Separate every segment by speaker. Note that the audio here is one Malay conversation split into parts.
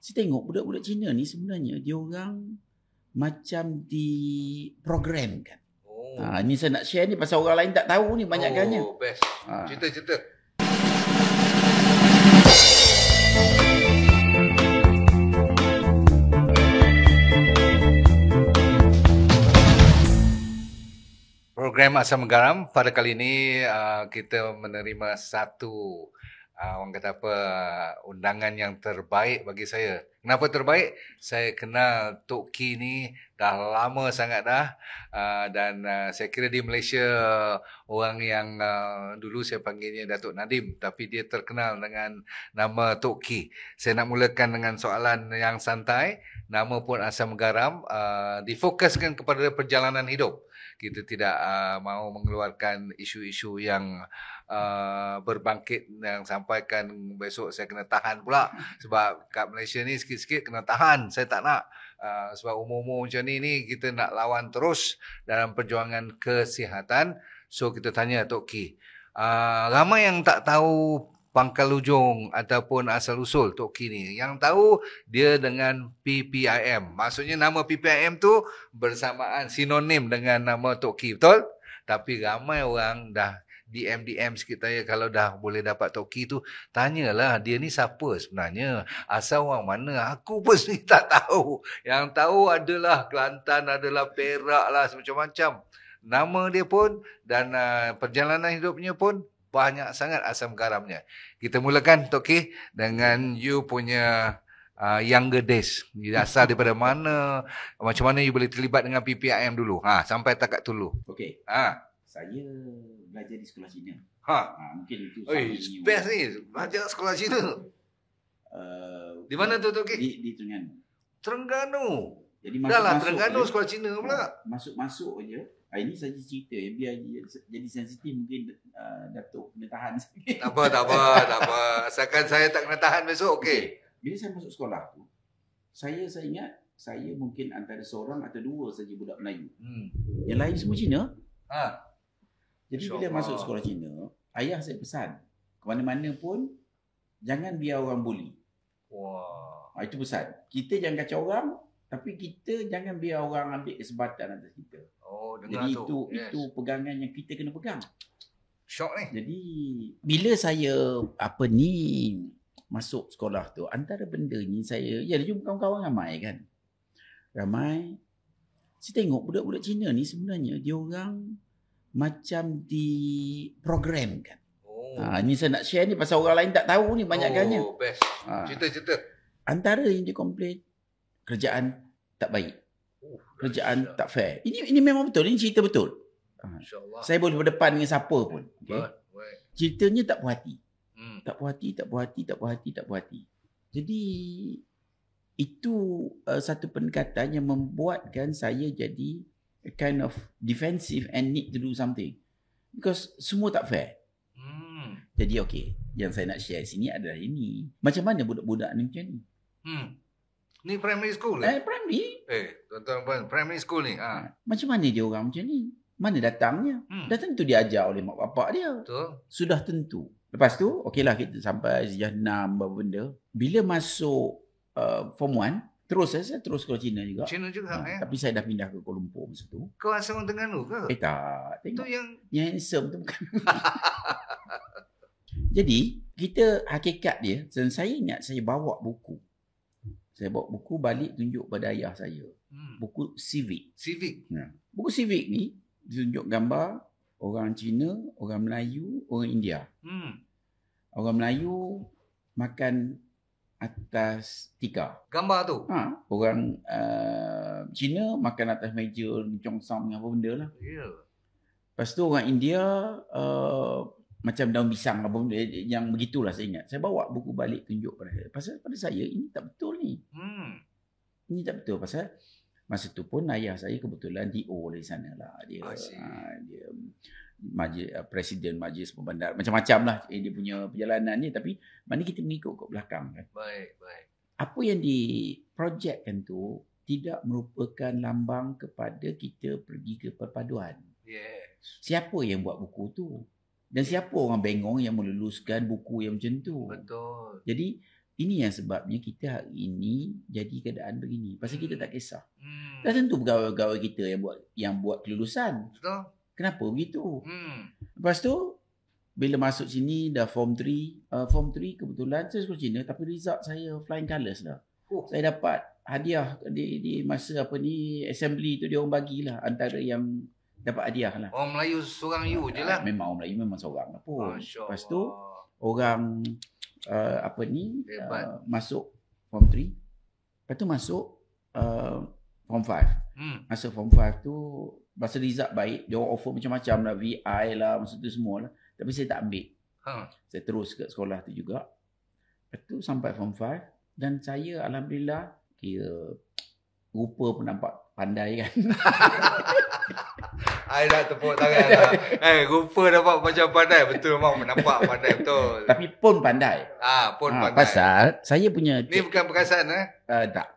Speaker 1: Saya tengok budak-budak Cina ni sebenarnya dia orang macam diprogramkan. Ni saya nak share ni pasal orang lain tak tahu ni banyakkannya.
Speaker 2: Best. Cerita-cerita. Program Asam Garam pada kali ini kita menerima satu orang kata apa, undangan yang terbaik bagi saya. Kenapa terbaik? Saya kenal Tok Ki ni dah lama sangat dah, dan saya kira di Malaysia orang yang dulu saya panggilnya Datuk Nadim, tapi dia terkenal dengan nama Tok Ki. Saya nak mulakan dengan soalan yang santai. Nama pun Asam Garam, difokuskan kepada perjalanan hidup. Kita tidak mahu mengeluarkan isu-isu yang berbangkit, yang sampaikan besok saya kena tahan pula. Sebab kat Malaysia ni sikit-sikit kena tahan. Saya tak nak. Sebab umur-umur macam ni kita nak lawan terus dalam perjuangan kesihatan. So kita tanya Tok Ki. Ramai yang tak tahu pangkal ujung ataupun asal-usul Tok Ki ni. Yang tahu dia dengan PPIM. Maksudnya nama PPIM tu bersamaan, sinonim dengan nama Tok Ki. Betul? Tapi ramai orang dah DM sikit saya, kalau dah boleh dapat Tok Ki tu, tanyalah dia ni siapa sebenarnya, asal orang mana. Aku pun sendiri tak tahu. Yang tahu adalah Kelantan, adalah Perak lah, semacam-macam. Nama dia pun dan perjalanan hidupnya pun banyak sangat asam garamnya. Kita mulakan Tok Ki dengan you punya younger days. Asal daripada mana, macam mana you boleh terlibat dengan PPIM dulu. Sampai takat dulu.
Speaker 1: Okey. Saya belajar di sekolah Cina. Mungkin itu
Speaker 2: best ni, belajar sekolah Cina. Di mana tu Tok Ki?
Speaker 1: Di Terengganu.
Speaker 2: Terengganu.
Speaker 1: Jadi
Speaker 2: dah lah Terengganu sekolah Cina pula.
Speaker 1: Masuk aja. Ini saja cerita ya, biar jadi sensitif mungkin Datuk kena tahan sikit.
Speaker 2: Tak apa. Asalkan saya tak kena tahan besok, okey.
Speaker 1: Bila saya masuk sekolah tu, saya ingat saya mungkin antara seorang atau dua saja budak Melayu. Yang lain semua Cina. Jadi bila masuk sekolah Cina, ayah saya pesan, ke mana-mana pun jangan biar orang bully. Itu pesan. Kita jangan kacau orang, tapi kita jangan biar orang ambil kesempatan atas kita. Jadi itu pegangan yang kita kena pegang.
Speaker 2: Syok ni.
Speaker 1: Jadi bila saya masuk sekolah tu, antara benda ni saya jumpa kawan-kawan ramai kan. Ramai. Saya tengok budak-budak Cina ni sebenarnya dia orang macam diprogramkan. Ni saya nak share ni pasal orang lain tak tahu ni banyakkannya.
Speaker 2: Best. Cerita-cerita.
Speaker 1: Antara yang dia komplain, kerjaan tak baik. Kerjaan tak fair. Ini memang betul. Ini cerita betul. Saya boleh berdepan dengan siapa pun. Okay? Ceritanya tak puas hati. Tak puas hati. Jadi itu satu pendekatan yang membuatkan saya jadi a kind of defensive and need to do something. Because semua tak fair. Jadi yang saya nak share sini adalah ini. Macam mana budak-budak ni macam ni?
Speaker 2: Ni primary school
Speaker 1: primary.
Speaker 2: Tuan-tuan, primary school ni.
Speaker 1: Macam mana dia orang macam ni? Mana datangnya? Dah tentu diajar oleh mak bapak dia.
Speaker 2: Betul.
Speaker 1: Sudah tentu. Lepas tu, okeylah kita sampai sejah 6 beberapa benda. Bila masuk form 1, saya terus sekolah Cina juga. Tapi saya dah pindah ke Kuala Lumpur masa tu.
Speaker 2: Kau asal orang Terengganu ke?
Speaker 1: Tak. Tengok.
Speaker 2: Itu yang
Speaker 1: handsome tu bukan. Jadi, kita hakikat dia, dan saya ingat saya bawa buku. Saya bawa buku balik tunjuk pada ayah saya. Buku civic. Buku civic ni tunjuk gambar orang Cina, orang Melayu, orang India. Orang Melayu makan atas tikar.
Speaker 2: Gambar tu?
Speaker 1: Orang Cina makan atas meja chongsam dengan apa benda lah. Lepas tu orang India macam daun pisang apa benda yang begitulah saya ingat. Saya bawa buku balik tunjuk pada saya. Pasal pada saya ini tak betul ni. Ini tak betul pasal masa tu pun ayah saya kebetulan DO dari sana lah. Dia presiden majlis pembandar macam-macam lah dia punya perjalanan ni, tapi mana kita mengikut ke belakang kan.
Speaker 2: Baik.
Speaker 1: Apa yang diprojekkan tu tidak merupakan lambang kepada kita pergi ke perpaduan. Siapa yang buat buku tu? Dan siapa orang bengong yang meluluskan buku yang macam tu?
Speaker 2: Betul.
Speaker 1: Jadi Ini yang sebabnya kita hari ini jadi keadaan begini. Pasal kita tak kisah. Dah tentu pegawai-pegawai kita yang buat kelulusan.
Speaker 2: Betul.
Speaker 1: Kenapa begitu? Lepas tu, bila masuk sini dah form 3. Form 3 kebetulan saya sekolah Cina tapi result saya flying colours lah. Saya dapat hadiah di masa assembly tu dia orang bagilah antara yang dapat hadiah lah.
Speaker 2: Orang Melayu seorang you je lah.
Speaker 1: Memang orang Melayu memang seorang lah pun. Lepas tu orang masuk form 3. Lepas tu masuk form 5. Masuk form 5 tu masa result baik, dia orang offer macam-macam lah, VI lah, masa tu semua lah. Tapi saya tak ambil. Saya terus ke sekolah tu juga. Lepas tu sampai form 5 dan saya alhamdulillah kira rupa pun nampak pandai kan.
Speaker 2: I dah tepuk tangan lah. Rupa nampak macam pandai. Betul memang nampak pandai betul.
Speaker 1: Tapi pun pandai.
Speaker 2: Pun pandai.
Speaker 1: Pasal saya punya...
Speaker 2: Ni bukan perkataan
Speaker 1: tak.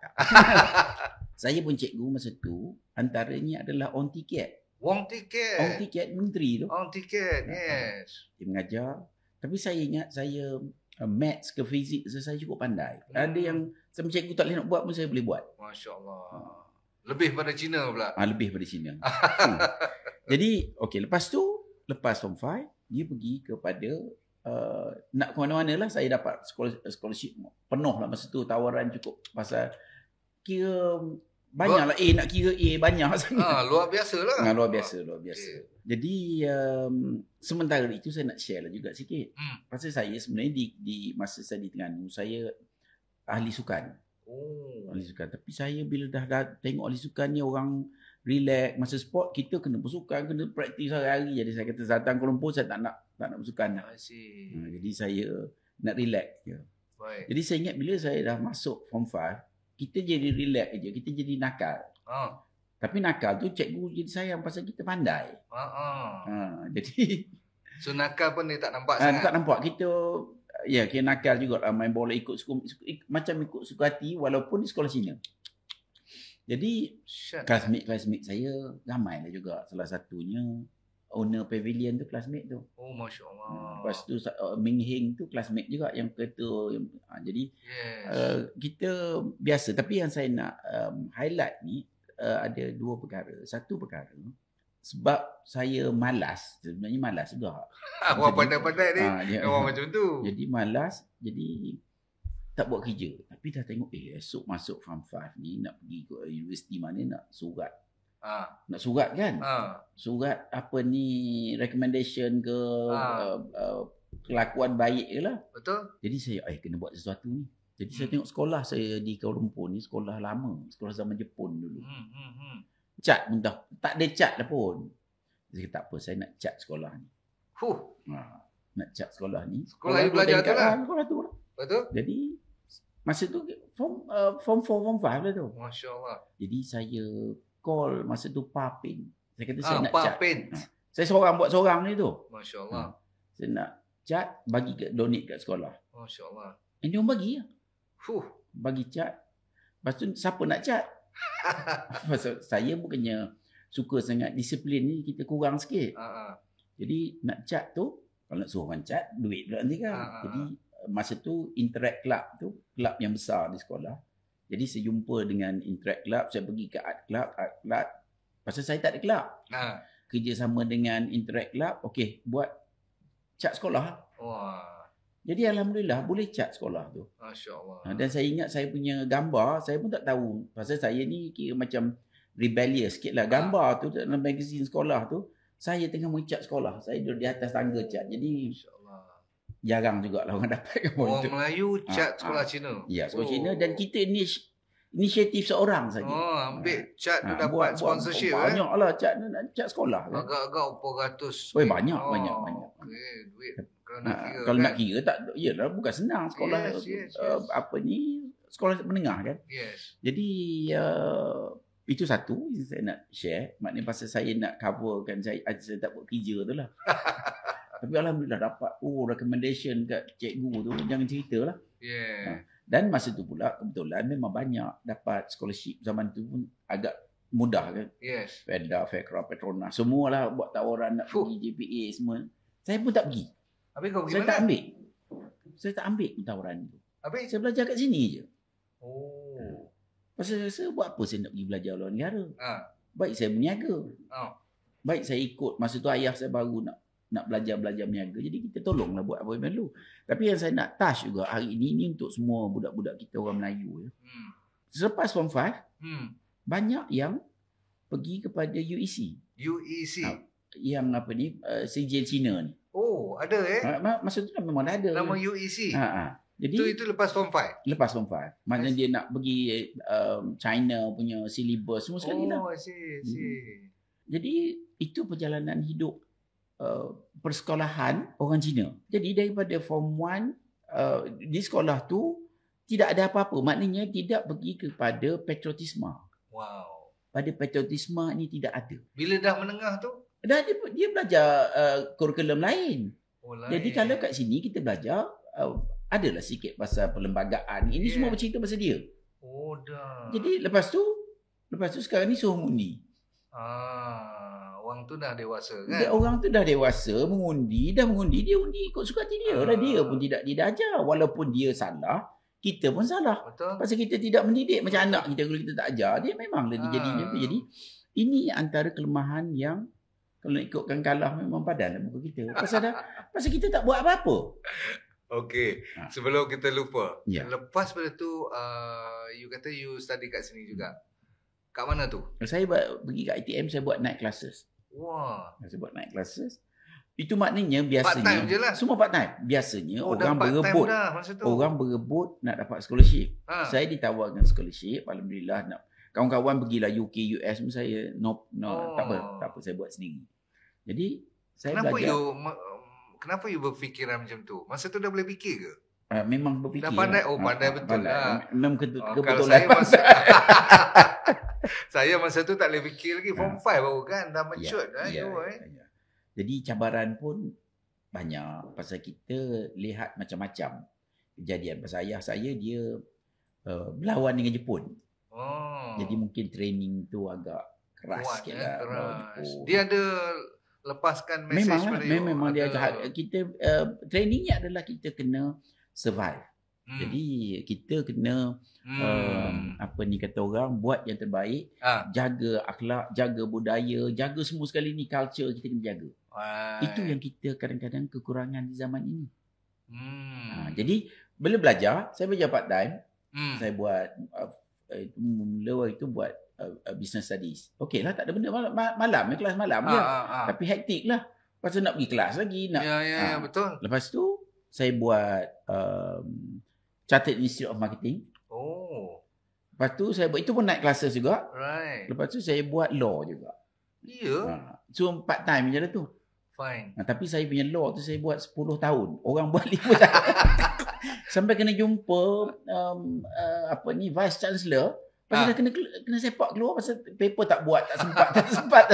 Speaker 1: Saya pun cikgu masa tu antaranya adalah on tiket.
Speaker 2: Wong tiket.
Speaker 1: On tiket menteri tu.
Speaker 2: On tiket, yes.
Speaker 1: Dia mengajar. Tapi saya ingat saya maths ke fizik saya cukup pandai. Ada yang sama cikgu tak boleh nak buat pun saya boleh buat.
Speaker 2: Masya Allah. Lebih pada Cina pula.
Speaker 1: Lebih pada Cina. Jadi, lepas form 5, dia pergi kepada nak ke mana-mana lah. Saya dapat scholarship penuh lah masa tu, tawaran cukup. Pasal kira banyak lah nak kira banyak sangat.
Speaker 2: Luar biasa lah.
Speaker 1: Luar biasa. Okay. Jadi sementara itu saya nak share lah juga sikit. Pasal saya sebenarnya di masa saya di Terengganu, saya ahli sukan. Ahli sukan. Tapi saya bila dah tengok ahli sukan ni orang relax masa sport, kita kena bersukan, kena praktis hari-hari. Jadi saya kata datang Kuala Lumpur saya tak nak bersukan dah. Jadi saya nak relax je. Jadi saya ingat bila saya dah masuk form 5, kita jadi relax je, kita jadi nakal. Tapi nakal tu cikgu jadi sayang pasal kita pandai. Jadi
Speaker 2: so nakal pun dia tak nampak sangat.
Speaker 1: Tak nampak. Kita kira nakal juga lah, main bola macam ikut suka hati walaupun di sekolah Cina. Jadi classmate saya ramai lah juga. Salah satunya owner pavilion tu classmate tu.
Speaker 2: Masya Allah.
Speaker 1: Lepas tu Ming Hing tu classmate juga yang ketua. Jadi kita biasa. Tapi yang saya nak highlight ni ada dua perkara. Satu perkara sebab saya malas. Sebenarnya malas juga.
Speaker 2: Orang pandai-pandai ni orang macam tu.
Speaker 1: Jadi malas. Jadi tak buat kerja. Tapi dah tengok esok masuk form 5 ni nak pergi ke universiti mana nak surat. Nak surat kan? Surat apa ni recommendation ke kelakuan baik ke lah.
Speaker 2: Betul.
Speaker 1: Jadi saya kena buat sesuatu ni. Jadi saya tengok sekolah saya di Kuala Lumpur ni sekolah lama, sekolah zaman Jepun dulu. Cat pun tak ada cat lah pun. Saya kata tak apa, saya nak cat sekolah ni. Nak cat sekolah ni.
Speaker 2: Sekolah you belajar tu lah.
Speaker 1: Sekolah tu lah.
Speaker 2: Betul.
Speaker 1: Jadi masa tu form 4, form 5 lah tu.
Speaker 2: Masya Allah.
Speaker 1: Jadi saya call masa tu Papin. Saya kata saya nak
Speaker 2: Papin.
Speaker 1: cat. Saya seorang buat seorang ni tu.
Speaker 2: Masya Allah.
Speaker 1: Saya nak cat, bagi donate kat sekolah.
Speaker 2: Masya Allah.
Speaker 1: Dia orang bagi lah. Bagi cat. Lepas tu siapa nak cat? Pasal saya bukannya suka sangat disiplin ni, kita kurang sikit. Jadi nak cat tu, kalau nak suruh orang cat, duit pula nanti kan. Jadi masa tu Interact Club tu, club yang besar di sekolah. Jadi saya jumpa dengan Interact Club, saya pergi ke Art Club. Pasal saya tak ada club. Kerjasama dengan Interact Club, buat cat sekolah. Jadi alhamdulillah boleh cat sekolah tu.
Speaker 2: Masya Allah.
Speaker 1: Dan saya ingat saya punya gambar, saya pun tak tahu. Pasal saya ni kira macam rebellious sikit lah. Gambar tu dalam magazine sekolah tu, saya tengah mencat sekolah. Saya duduk di atas tangga cat. Jadi jarang jugalah orang dapat gambar
Speaker 2: orang Melayu cat sekolah Cina.
Speaker 1: Ya, sekolah Cina. Dan kita inisiatif seorang saja.
Speaker 2: Ambil cat tu dapat sponsorship.
Speaker 1: Banyak lah cat sekolah.
Speaker 2: Agak-agak berapa ratus.
Speaker 1: Banyak.
Speaker 2: Duit.
Speaker 1: Kalau nak kira tak, iyalah bukan senang sekolah. Sekolah menengah kan. Jadi itu satu yang saya nak share. Maknanya pasal saya nak coverkan saya tak buat kerja tu lah. Tapi alhamdulillah dapat recommendation kat cikgu tu, jangan cerita lah. Dan masa tu pula kebetulan memang banyak dapat scholarship. Zaman tu pun agak mudah kan. Feda, Fekra, Petronas, semualah buat tawaran nak pergi JPA semua. Saya pun tak pergi.
Speaker 2: Habis kau pergi
Speaker 1: mana? Saya tak ambil tawaran tu.
Speaker 2: Habis?
Speaker 1: Saya belajar kat sini je.
Speaker 2: Oh.
Speaker 1: Pasal saya buat apa saya nak pergi belajar luar negara? Baik saya berniaga. Baik saya ikut. Masa tu ayah saya baru nak belajar berniaga. Jadi kita tolonglah buat apa yang perlu. Tapi yang saya nak touch juga hari ini untuk semua budak-budak kita orang Melayu. Selepas Form 5, banyak yang pergi kepada UEC. Yang apa ni, sijil Cina ni.
Speaker 2: Oh, ada
Speaker 1: Masa tu memang dah ada.
Speaker 2: Nama UEC.
Speaker 1: Jadi
Speaker 2: itu lepas Form 5.
Speaker 1: Lepas Form 5. Maknanya dia nak pergi China punya syllabus semua sekali lah.
Speaker 2: I see.
Speaker 1: Jadi itu perjalanan hidup persekolahan orang Cina. Jadi daripada Form 1 di sekolah tu tidak ada apa-apa. Maknanya tidak pergi kepada patriotisme.
Speaker 2: Wow.
Speaker 1: Pada patriotisme ni tidak ada.
Speaker 2: Bila dah menengah tu?
Speaker 1: Dah dia belajar kurikulum lain.
Speaker 2: Lain.
Speaker 1: Jadi kalau kat sini kita belajar adalah sikit pasal perlembagaan. Ini semua bercerita pasal dia.
Speaker 2: Oh dah.
Speaker 1: Jadi lepas tu sekarang ni suruh mengundi.
Speaker 2: Orang tu dah dewasa kan?
Speaker 1: Orang tu dah dewasa, dia undi ikut suka hati dia. Dia pun tidak diajar. Walaupun dia salah, kita pun salah.
Speaker 2: Betul.
Speaker 1: Pasal kita tidak mendidik macam anak kita kalau kita tak ajar. Dia memanglah dia jadi macam tu. Jadi ini antara kelemahan yang kalau ikutkan kalah memang padan muka kita. Pasal kita tak buat apa-apa.
Speaker 2: Okey, sebelum kita lupa. Lepas pada tu you kata you study kat sini juga. Kat mana tu?
Speaker 1: Saya pergi kat ITM, saya buat night classes.
Speaker 2: Wah.
Speaker 1: Saya buat night classes. Itu maknanya biasanya
Speaker 2: part time je lah.
Speaker 1: Semua part time. Biasanya orang berebut nak dapat scholarship. Saya ditawarkan scholarship, alhamdulillah. Kawan-kawan pergilah UK, US, saya tak apa saya buat sendiri. Jadi saya belajar.
Speaker 2: Kenapa you berfikiran macam tu? Masa tu dah boleh fikir ke?
Speaker 1: Memang berfikir.
Speaker 2: Dah pandai? Pandai betul lah.
Speaker 1: Memang
Speaker 2: kebetulan. Saya masa tu tak boleh fikir lagi. Form 5 baru kan. Dah mature dah.
Speaker 1: Jadi cabaran pun banyak. Pasal kita lihat macam-macam kejadian. Pasal ayah saya dia berlawan dengan Jepun. Jadi mungkin training tu agak keras sikit lah.
Speaker 2: Dia ada lepaskan message pada you.
Speaker 1: Memang dia kita trainingnya adalah kita kena survive. Jadi kita kena apa ni kata orang, buat yang terbaik, jaga akhlak, jaga budaya, jaga semua sekali ni culture kita kena jaga. Itu yang kita kadang-kadang kekurangan di zaman ini. Jadi bila belajar, saya belajar part time. Saya buat mula itu buat business studies. Okey lah, tak ada benda malam kelas malam je. Tapi hektik lah. Pasal nak pergi kelas lagi.
Speaker 2: Betul.
Speaker 1: Lepas tu, saya buat Chartered Institute of Marketing. Lepas tu, saya buat, itu pun night classes juga. Lepas tu, saya buat law juga. So, part time je lah tu.
Speaker 2: Fine.
Speaker 1: Tapi saya punya law tu, saya buat 10 tahun. Orang buat 5 tahun. Sampai kena jumpa Vice Chancellor. Pasal dah kena sepak keluar pasal paper tak buat, tak sempat.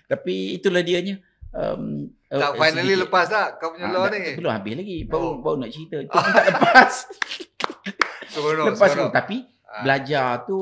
Speaker 1: Tapi itulah dianya.
Speaker 2: Finally lepas tak kau punya law ni?
Speaker 1: Belum habis lagi. Baru nak cerita. Itu pun tak lepas. Lepas tu. Tapi belajar tu,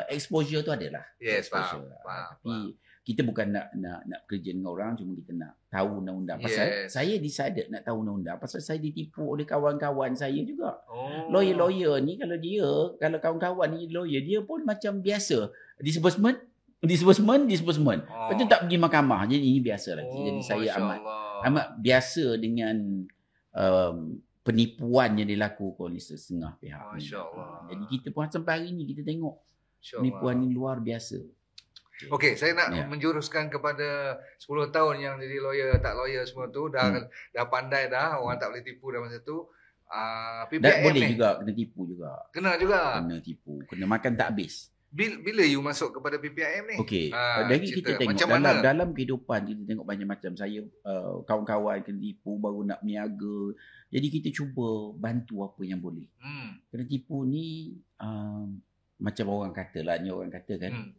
Speaker 1: exposure tu adalah.
Speaker 2: Yes, faham.
Speaker 1: Tapi kita bukan nak kerja dengan orang, cuma kita nak tahu undang-undang. Pasal saya decided nak tahu undang-undang. Pasal saya ditipu oleh kawan-kawan saya juga. Lawyer-lawyer ni, kalau kawan-kawan ni lawyer, dia pun macam biasa. Disbursement. Lepas tu tak pergi mahkamah. Jadi ini biasa lagi. Jadi saya amat biasa dengan penipuan yang dilakukan oleh setengah pihak. Jadi kita pun sampai hari ni kita tengok penipuan ni luar biasa.
Speaker 2: Okey, saya nak menjuruskan kepada 10 tahun yang jadi lawyer, tak lawyer semua tu. Dah pandai dah. Orang tak boleh tipu dah masa tu. PPIM
Speaker 1: boleh
Speaker 2: ni
Speaker 1: juga, kena tipu juga.
Speaker 2: Kena juga.
Speaker 1: Kena tipu. Kena makan tak habis.
Speaker 2: Bila you masuk kepada PPIM ni?
Speaker 1: Okey. Dari kita tengok dalam kehidupan, kita tengok banyak macam. Saya kawan-kawan kena tipu, baru nak berniaga. Jadi kita cuba bantu apa yang boleh. Kena tipu ni macam orang kata lah. Ni orang kata kan.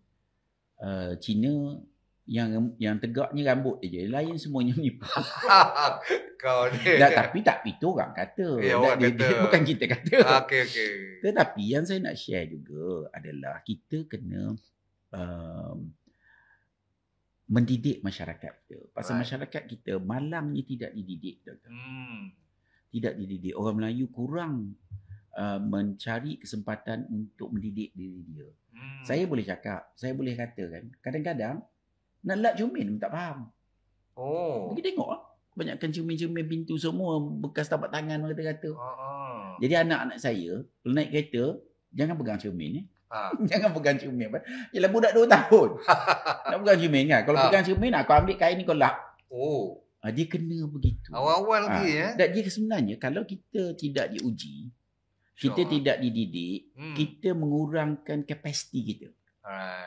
Speaker 1: Cina yang tegaknya rambut je, lain semuanya menipu.
Speaker 2: Kau ni.
Speaker 1: Tapi itu orang kata. Dia bukan kita kata.
Speaker 2: Okey.
Speaker 1: Tetapi yang saya nak share juga adalah kita kena mendidik masyarakat kita. Pasal masyarakat kita malangnya tidak dididik. Tidak dididik. Orang Melayu kurang mencari kesempatan untuk mendidik diri dia. Saya boleh cakap, saya boleh katakan, kadang-kadang nak lap cermin tak faham. Pergi tengok lah. Kebanyakan cermin-cermin pintu semua bekas tapak tangan kata-kata. Jadi anak-anak saya, kalau naik kereta, jangan pegang cermin. Jangan pegang cermin. Yelah budak 2 tahun. Nak pegang cermin kan. Kalau pegang cermin, kau ambil kain ni kau lap. Dia kena begitu.
Speaker 2: Awal-awal lagi
Speaker 1: Dan dia sebenarnya, kalau kita tidak diuji, kita tidak dididik, kita mengurangkan kapasiti kita.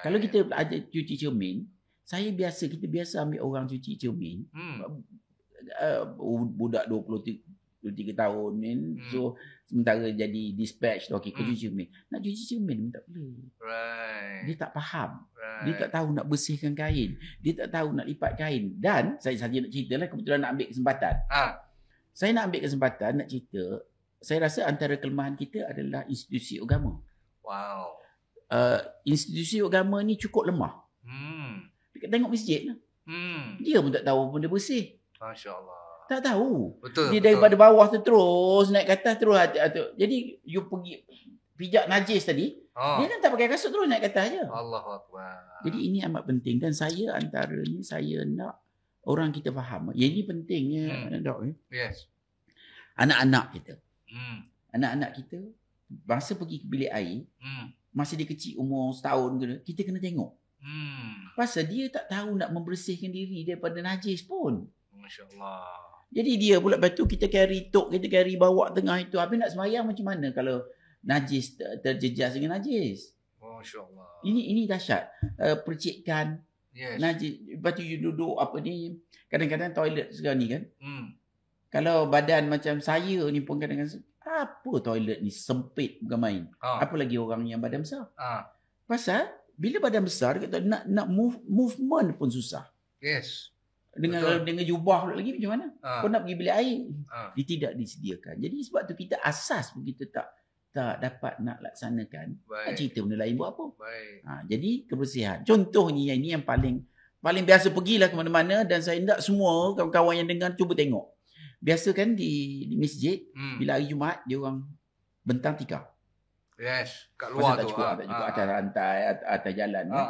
Speaker 1: Kalau kita ada cuci cermin, kita biasa ambil orang cuci cermin. Budak 23 tahun ni. So sementara jadi dispatch tu, okey kau cuci cermin. Nak cuci cermin tak boleh. Dia tak faham. Dia tak tahu nak bersihkan kain. Dia tak tahu nak lipat kain. Dan saya saja nak cerita lah, kebetulan nak ambil kesempatan. Saya nak ambil kesempatan nak cerita. Saya rasa antara kelemahan kita adalah institusi agama. Institusi agama ni cukup lemah. Tengok masjid lah. Dia pun tak tahu benda bersih.
Speaker 2: Masya Allah.
Speaker 1: Tak tahu.
Speaker 2: Betul.
Speaker 1: Dia daripada bawah tu terus naik ke atas terus. Jadi you pergi pijak najis tadi. Dia kan tak pakai kasut terus naik ke atas je.
Speaker 2: Allahuakbar.
Speaker 1: Jadi ini amat penting. Dan saya antaranya saya nak orang kita faham. Yang ini pentingnya.
Speaker 2: Yes.
Speaker 1: Anak-anak kita. Anak-anak kita masa pergi ke bilik air. Masa dia kecil umur setahun ke, kita kena tengok. Pasal dia tak tahu nak membersihkan diri daripada najis pun.
Speaker 2: Masya Allah.
Speaker 1: Jadi dia pula lepas tu kita carry bawa tengah itu. Habis nak sembahyang macam mana kalau najis terjejas dengan najis?
Speaker 2: Masya Allah.
Speaker 1: Ini dahsyat. Percikan.
Speaker 2: Yes.
Speaker 1: Najis. Lepas tu you duduk apa ni. Kadang-kadang toilet sekarang ni kan. Kalau badan macam saya ni pun kadang-kadang. Apa toilet ni sempit bukan main. Apa lagi orang yang badan besar. Pasal bila badan besar nak movement pun susah.
Speaker 2: Yes.
Speaker 1: Dengan jubah lagi macam mana? Kau nak pergi bilik air. Dia tidak disediakan. Jadi sebab tu kita asas pun kita tak dapat nak laksanakan. Nak cerita benda lain buat apa? Jadi kebersihan. Contohnya ini yang paling biasa pergilah ke mana-mana dan saya nak semua kawan-kawan yang dengar cuba tengok. Biasa kan di masjid bila hari Jumaat dia orang bentang tikar.
Speaker 2: Yes, kat luar
Speaker 1: tak
Speaker 2: tu.
Speaker 1: Tak cukup atas rantai, atas jalan kan.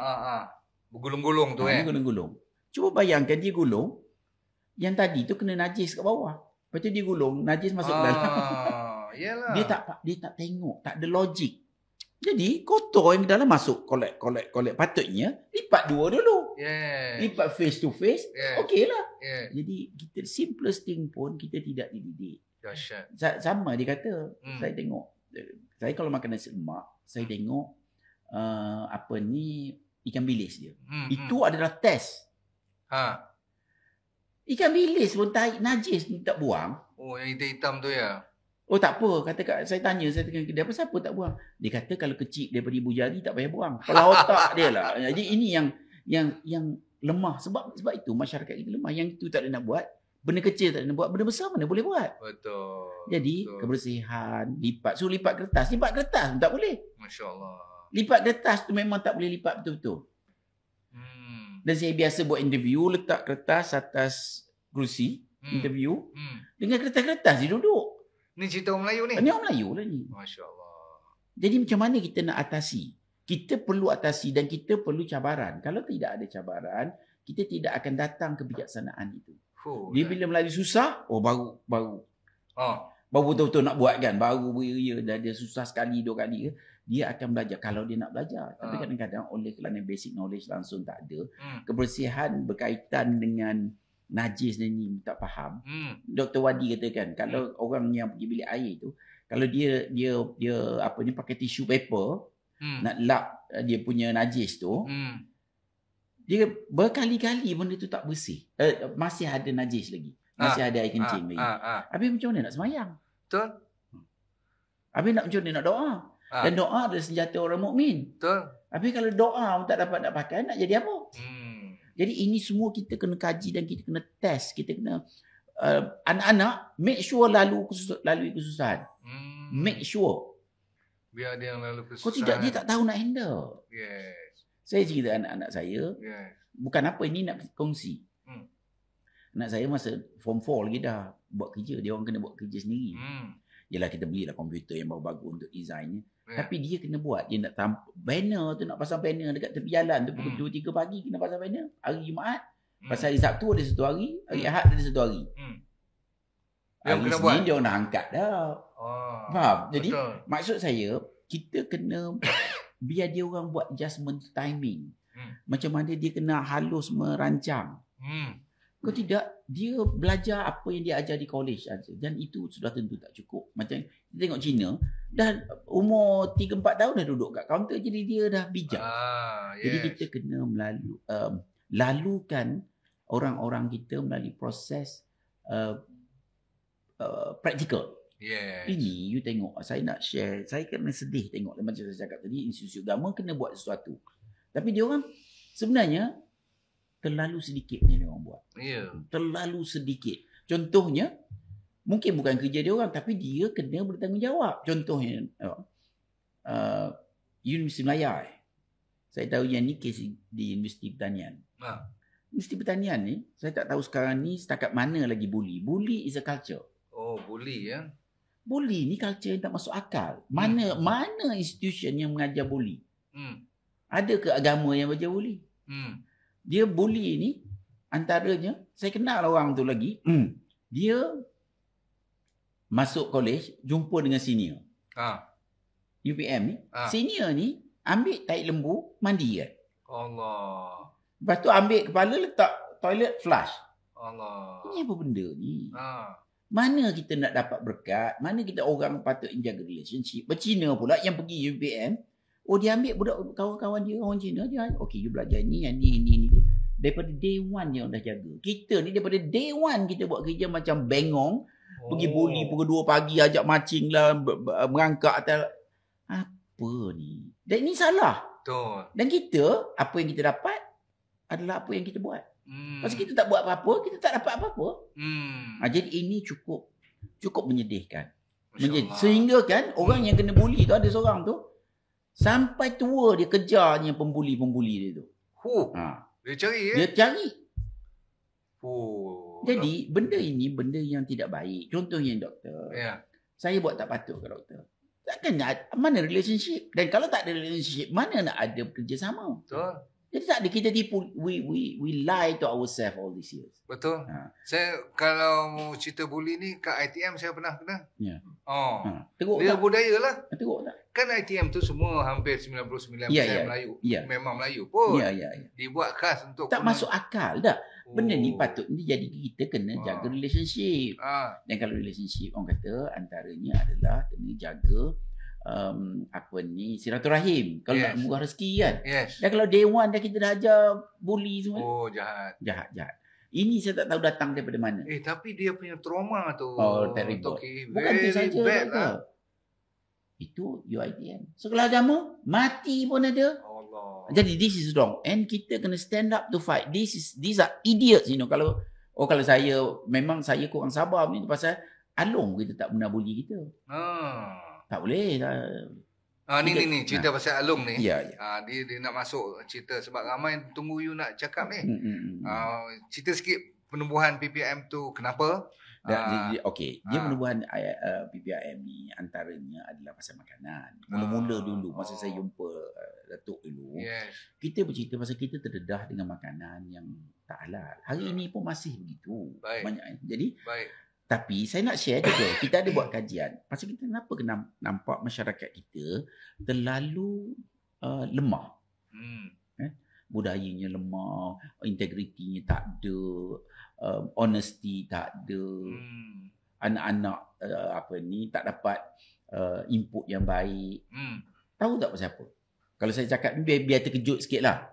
Speaker 2: Bergulung-gulung tu
Speaker 1: Bergulung-gulung. Cuba bayangkan dia gulung, yang tadi tu kena najis kat bawah. Lepas tu dia gulung, najis masuk ke dalam.
Speaker 2: Yalah.
Speaker 1: Dia tak tengok, tak ada logik. Jadi kotor yang dalam masuk kolek. Patutnya lipat dua dulu.
Speaker 2: Yes.
Speaker 1: Lipat face to face.
Speaker 2: Yes.
Speaker 1: Okey lah.
Speaker 2: Yes.
Speaker 1: Jadi kita simplest thing pun kita tidak dididik.
Speaker 2: Dahsyat.
Speaker 1: Sama dia kata, saya tengok. Saya kalau makan nasi lemak, saya tengok ikan bilis dia. Itu adalah test. Ikan bilis pun najis tak buang.
Speaker 2: Oh, yang hitam-hitam tu ya.
Speaker 1: Oh tak apa, saya tanya dia apa siapa tak buang? Dia kata kalau kecil daripada ibu jari tak payah buang. Kalau otak dia lah. Jadi ini yang lemah sebab itu masyarakat kita lemah. Yang itu tak ada nak buat. Benda kecil tak ada nak buat, benda besar mana boleh buat.
Speaker 2: Betul.
Speaker 1: Jadi kebersihan, lipat kertas pun tak boleh.
Speaker 2: Masya-Allah.
Speaker 1: Lipat kertas tu memang tak boleh lipat betul-betul. Dan saya biasa buat interview, letak kertas atas kerusi, interview. Dengan kertas-kertas dia duduk.
Speaker 2: Ni cerita orang Melayu ni?
Speaker 1: Ini orang Melayu lah ni.
Speaker 2: Masya Allah.
Speaker 1: Jadi macam mana kita nak atasi? Kita perlu atasi dan kita perlu cabaran. Kalau tidak ada cabaran, kita tidak akan datang kebijaksanaan itu. Dia bila melalui susah, baru betul-betul nak buat kan. Baru dia susah sekali, 2 kali. Dia akan belajar kalau dia nak belajar. Tapi kadang-kadang oleh kerana basic knowledge langsung tak ada. Kebersihan berkaitan dengan najis ni tak faham. Dr. Wadi katakan kalau orang yang pergi bilik air tu, kalau dia pakai tissue paper nak lap dia punya najis tu, dia berkali-kali benda tu tak bersih. Masih ada najis lagi. Masih ada air kencing lagi. Habis macam mana nak semayang?
Speaker 2: Betul.
Speaker 1: Habis macam mana nak doa? Dan doa adalah senjata orang mukmin.
Speaker 2: Betul.
Speaker 1: Habis kalau doa tak dapat nak pakai, nak jadi apa? Jadi ini semua kita kena kaji dan kita kena test. Kita kena anak-anak make sure lalui kesusahan. Make sure.
Speaker 2: Biar dia lalu kesusahan.
Speaker 1: Kau tidak, dia tak tahu nak handle.
Speaker 2: Yes.
Speaker 1: Saya cerita anak-anak saya.
Speaker 2: Yes.
Speaker 1: Bukan apa, ini nak kongsi. Anak saya masa form 4 lagi dah buat kerja. Dia orang kena buat kerja sendiri. Yelah kita belilah komputer yang bagus untuk desainnya. Tapi dia kena buat. Dia nak banner tu, nak pasang banner dekat tepi jalan tu pukul 2-3 pagi kena pasang banner. Hari Jumaat. Pasal hari Sabtu ada satu hari. Hari Ahad ada satu hari. Hari Isnin dia nak angkat dah. Faham? Jadi maksud saya, kita kena biar dia orang buat adjustment timing. Macam mana dia kena halus merancang. Kalau tidak, dia belajar apa yang dia ajar di college saja. Dan itu sudah tentu tak cukup. Macam kita tengok China, dah umur 3-4 tahun dah duduk kat kaunter, jadi dia dah bijak. Jadi kita kena lalukan orang-orang kita melalui proses praktikal. Ini you tengok, saya nak share, saya kena sedih tengok macam saya cakap tadi, institusi agama kena buat sesuatu. Tapi dia orang sebenarnya terlalu sedikit yang dia orang buat. Terlalu sedikit. Contohnya, mungkin bukan kerja dia orang, tapi dia kena bertanggungjawab. Contohnya, Universiti Melaya. Saya tahu yang ni kes di Universiti Pertanian. Universiti Pertanian ni, saya tak tahu sekarang ni setakat mana lagi bully. Bully is a culture.
Speaker 2: Bully ya.
Speaker 1: Bully ni culture yang tak masuk akal. Mana institution yang mengajar bully? Ada ke agama yang belajar bully? Dia bully ni antaranya, saya kenal orang tu lagi, dia masuk college jumpa dengan senior. UPM ni, senior ni ambil tahi lembu mandi kan.
Speaker 2: Allah.
Speaker 1: Lepas tu ambil kepala letak toilet flush.
Speaker 2: Allah.
Speaker 1: Ini apa benda ni? Mana kita nak dapat berkat? Mana kita orang patut jaga relationship? Bercina pula yang pergi UPM. Dia ambil budak kawan-kawan dia, orang Cina dia. Okay, you belajar ni. Daripada day one dia dah jaga. Kita ni daripada day one kita buat kerja macam bengong. Pergi bully pukul 2 pagi, ajak macing lah, merangkak atas. Apa ni? Dan ini salah.
Speaker 2: Betul.
Speaker 1: Dan kita, apa yang kita dapat adalah apa yang kita buat. Pasal kita tak buat apa-apa, kita tak dapat apa-apa. Jadi ini cukup menyedihkan. Sehingga kan, orang yang kena bully tu, ada seorang tu, sampai tua dia kejarnya pembuli-pembuli dia tu.
Speaker 2: Dia cari ya?
Speaker 1: Dia cari. Jadi benda ini benda yang tidak baik. Contohnya doktor. Saya buat tak patut ke doktor? Takkan mana relationship? Dan kalau tak ada relationship, mana nak ada kerjasama?
Speaker 2: Betul.
Speaker 1: Jadi tak ada, kita tipu. We lie to ourselves all these years.
Speaker 2: Betul. Saya kalau mau cerita bully ni kat ITM saya pernah kena.
Speaker 1: Teruk
Speaker 2: dia
Speaker 1: tak?
Speaker 2: budaya lah.
Speaker 1: Teruk tak?
Speaker 2: Kan ITM tu semua hampir 99% Melayu. Memang Melayu pun. Dibuat khas untuk
Speaker 1: tak masuk akal dah. Benda ni patutnya jadi kita kena jaga relationship. Dan kalau relationship orang kata antaranya adalah kena jaga silaturahim. Kalau nak murah rezeki kan. Dan kalau day one dah kita dah ajar bully semua. Jahat. Ini saya tak tahu datang daripada mana.
Speaker 2: Tapi dia punya trauma tu.
Speaker 1: Terrible. Bukan itu saja. Itu UiTM. Sekolah agama mati pun ada. Allah. Jadi this is wrong. And kita kena stand up to fight. These are idiots, Kalau saya memang saya kurang sabar ni pasal Along kita tak pernah bully kita. Tak boleh.
Speaker 2: Ni cerita pasal Along ni.
Speaker 1: Ya.
Speaker 2: Dia nak masuk cerita sebab ramai tunggu you nak cakap ni. Cerita sikit penubuhan PPM tu kenapa?
Speaker 1: Dia penubuhan PPM ni antaranya adalah pasal makanan. Mula-mula dulu masa saya jumpa Datuk dulu, kita bercerita pasal kita terdedah dengan makanan yang tak halal. Hari ini pun masih begitu. Banyak. Jadi tapi saya nak share juga, kita ada buat kajian pasal kita kenapa kena nampak masyarakat kita terlalu lemah. Budayanya lemah, integritinya tak ada, honesty tak ada. Anak-anak tak dapat input yang baik. Tahu tak pasal apa? Kalau saya cakap ni biar terkejut sikit lah.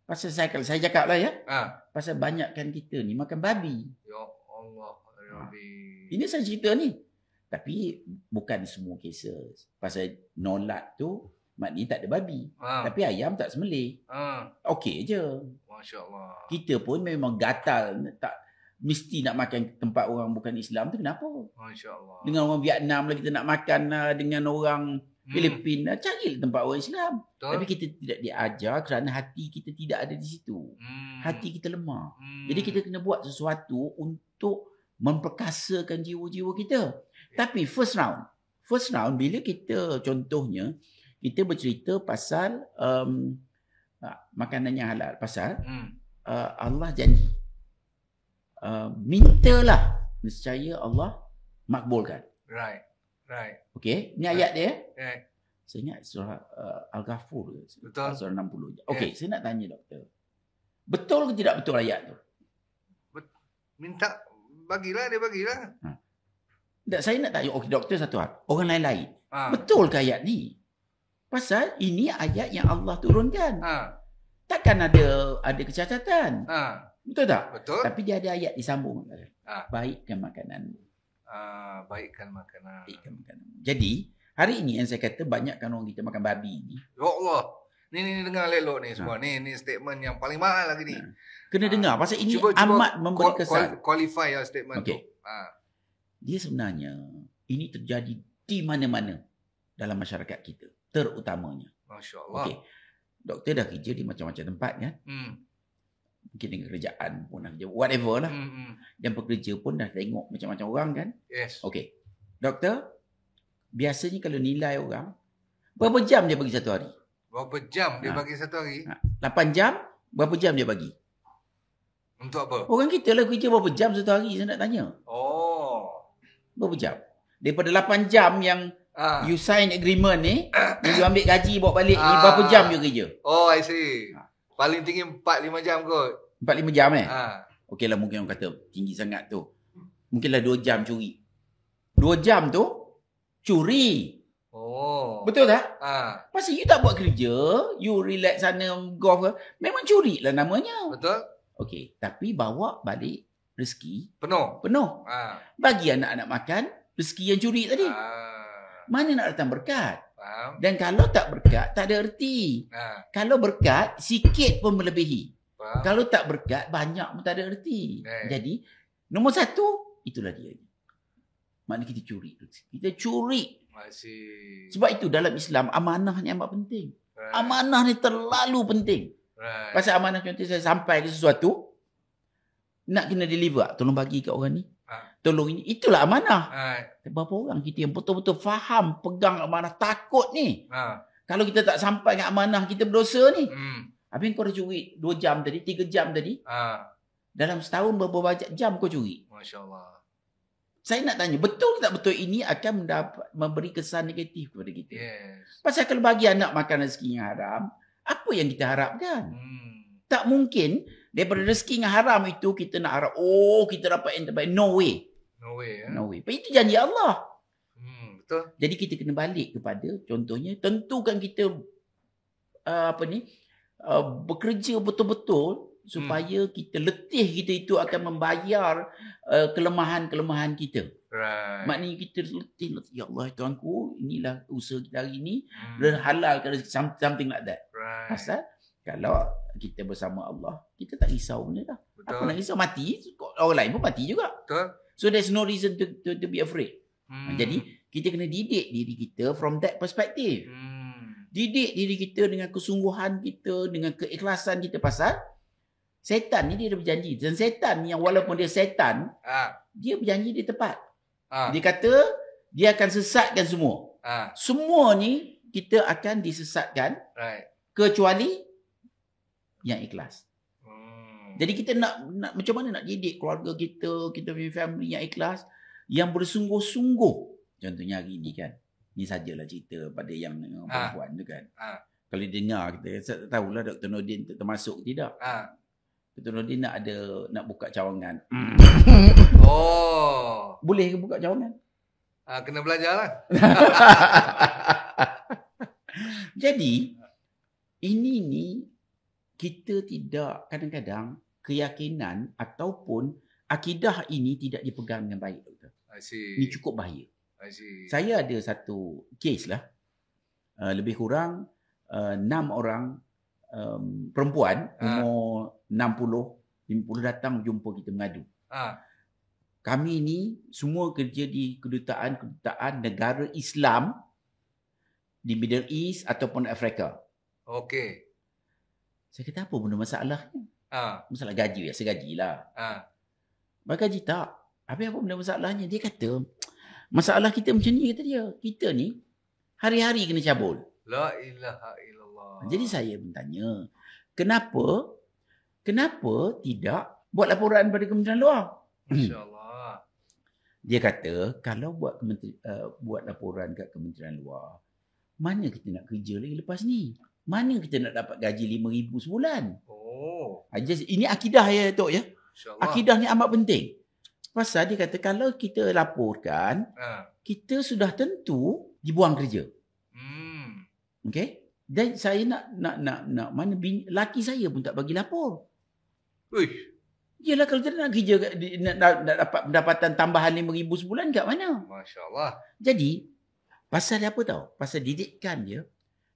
Speaker 1: Pasal kalau saya cakap lah ya, pasal banyakkan kita ni makan babi.
Speaker 2: Ya Allah.
Speaker 1: Ini saya cerita ni. Tapi bukan semua cases. Pasal nolak tu maknanya tak ada babi. Tapi ayam tak sembelih. Okey je.
Speaker 2: Masya Allah.
Speaker 1: Kita pun memang gatal. Tak mesti nak makan tempat orang bukan Islam tu kenapa?
Speaker 2: Masya Allah.
Speaker 1: Dengan orang Vietnam lah kita nak makan dengan orang Filipin. Carilah tempat orang Islam. Betul. Tapi kita tidak diajar kerana hati kita tidak ada di situ. Hati kita lemah. Jadi kita kena buat sesuatu untuk memperkasakan jiwa-jiwa kita. Tapi first round bila kita contohnya kita bercerita pasal makanan yang halal, pasal Allah janji mintalah nescaya Allah makbulkan.
Speaker 2: Right.
Speaker 1: Okey, ni ayat dia.
Speaker 2: Right.
Speaker 1: Saya ingat surah Al-Ghafur.
Speaker 2: Betul.
Speaker 1: Surah 60. Okey, saya nak tanya doktor. Betul ke tidak betul ayat tu?
Speaker 2: Minta bagilah.
Speaker 1: Tak, saya nak tanya doktor satu hal. Orang lain-lain. Betul ke ayat ni? Pasal ini ayat yang Allah turunkan. Takkan ada kecacatan. Betul tak?
Speaker 2: Betul.
Speaker 1: Tapi dia ada ayat disambung. Baikkan makanan.
Speaker 2: Baikkan makanan.
Speaker 1: Jadi, hari ini yang saya kata banyakkan orang kita makan babi ni.
Speaker 2: Ya Allah. Ni dengar elok ni semua. Ni statement yang paling mahal lagi ni.
Speaker 1: Kena dengar. Pasal ini amat memberi kesan.
Speaker 2: Qualify your statement tu.
Speaker 1: Dia sebenarnya, ini terjadi di mana-mana dalam masyarakat kita. Terutamanya.
Speaker 2: Masya Allah.
Speaker 1: Okey. Doktor dah kerja di macam-macam tempat kan. Mungkin dengan kerjaan pun dah kerja. Whatever lah. Dan pekerja pun dah tengok macam-macam orang kan.
Speaker 2: Yes.
Speaker 1: Okey. Doktor, biasanya kalau nilai orang, berapa jam dia bagi satu hari?
Speaker 2: Berapa jam dia bagi satu hari?
Speaker 1: 8 jam, berapa jam dia bagi?
Speaker 2: Untuk apa?
Speaker 1: Orang kita lah kerja berapa jam satu hari, saya nak tanya. Berapa jam? Daripada 8 jam yang you sign agreement ni, yang you ambil gaji bawa balik ni, berapa jam you kerja?
Speaker 2: I see. Paling tinggi 4-5 jam kot.
Speaker 1: 4-5 jam Okey lah, mungkin orang kata tinggi sangat tu. Mungkinlah 2 jam curi. 2 jam tu curi. Betul tak? Pasal you tak buat kerja, you relax sana, golf ke, memang curi lah namanya.
Speaker 2: Betul.
Speaker 1: Okey, tapi bawa balik rezeki
Speaker 2: penuh.
Speaker 1: Bagi anak-anak makan rezeki yang curi tadi. Mana nak datang berkat?
Speaker 2: Faham.
Speaker 1: Dan kalau tak berkat, tak ada erti. Kalau berkat, sikit pun melebihi.
Speaker 2: Faham.
Speaker 1: Kalau tak berkat, banyak pun tak ada erti. Jadi, nombor satu, itulah dia. Maknanya kita curi. Kita curi. Sebab itu dalam Islam, amanah ni amat penting. Amanah ni terlalu penting. Pasal amanah contoh saya sampai ke sesuatu, nak kena deliver. Tolong bagi kat orang ni. Tolong ini. Itulah amanah. Berapa orang kita yang betul-betul faham pegang amanah, takut ni. Kalau kita tak sampai ke amanah, kita berdosa ni. Habis kau dah curi 2 jam tadi, 3 jam tadi. Dalam setahun berapa banyak jam kau curi?
Speaker 2: Masya Allah.
Speaker 1: Saya nak tanya, betul ke tak betul ini akan memberi kesan negatif kepada kita?
Speaker 2: Yes.
Speaker 1: Pasal kalau bagi anak makan rezeki yang haram, apa yang kita harapkan? Tak mungkin daripada rezeki yang haram itu kita nak harap, kita dapat yang terbaik. No way. No way. Itu janji Allah.
Speaker 2: Betul.
Speaker 1: Jadi kita kena balik kepada contohnya, tentukan kita bekerja betul-betul supaya kita letih kita itu akan membayar kelemahan-kelemahan kita.
Speaker 2: Right.
Speaker 1: Maknanya kita letih. Ya Allah, Tuanku, inilah usaha kita hari ini. Halalkan rezeki, something like that.
Speaker 2: Right.
Speaker 1: Pasal kalau kita bersama Allah, kita tak risau benda dah.
Speaker 2: Betul.
Speaker 1: Apa nak risau? Mati. Orang lain pun mati juga.
Speaker 2: Betul.
Speaker 1: So there's no reason to be afraid. Jadi kita kena didik diri kita from that perspective. Didik diri kita dengan kesungguhan kita, dengan keikhlasan kita. Pasal setan ni dia ada berjanji. Dan setan ni yang walaupun dia setan, dia berjanji dia tepat. Dia kata dia akan sesatkan semua. Semua ni kita akan disesatkan.
Speaker 2: Right.
Speaker 1: Kecuali yang ikhlas. Jadi kita nak macam mana nak didik keluarga kita punya family yang ikhlas, yang bersungguh-sungguh. Contohnya hari ni kan. Ni sajalah cerita pada yang perempuan tu kan. Kalau dengar kita, tak tahulah Dr. Nordin termasuk ke tidak. Dr. Nordin nak buka cawangan. Boleh ke buka cawangan?
Speaker 2: Kena belajar lah.
Speaker 1: Jadi, ini kita tidak kadang-kadang keyakinan ataupun akidah ini tidak dipegang dengan baik, doktor. Ini cukup bahaya. Saya ada satu kes lah. Lebih kurang 6 orang perempuan umur 60, 50 datang jumpa kita mengadu. Kami ni semua kerja di kedutaan negara Islam di Middle East ataupun Afrika.
Speaker 2: Okey.
Speaker 1: Saya kata apa benda masalahnya? Masalah gaji, biasa gaji lah. Gaji tak. Habis apa benda masalahnya? Dia kata, Masalah kita macam ni kata dia. Kita ni hari-hari kena cabul.
Speaker 2: La ilaha illallah.
Speaker 1: Jadi saya bertanya, kenapa tidak buat laporan pada Kementerian Luar?
Speaker 2: Masya-Allah.
Speaker 1: Dia kata kalau buat laporan kat Kementerian Luar, mana kita nak kerja lagi lepas ni? Mana kita nak dapat gaji 5,000 sebulan?
Speaker 2: Oh.
Speaker 1: Ini akidah ya, Tok ya.
Speaker 2: Masya-Allah.
Speaker 1: Akidah ni amat penting. Pasal dia kata kalau kita laporkan, kita sudah tentu dibuang kerja. Okey? Dan saya nak mana laki saya pun tak bagi lapor.
Speaker 2: Uish.
Speaker 1: Yalah kalau kita nak kerja nak dapat pendapatan tambahan 5,000 sebulan kat mana?
Speaker 2: Masya-Allah.
Speaker 1: Jadi pasal apa tahu? Pasal didikan dia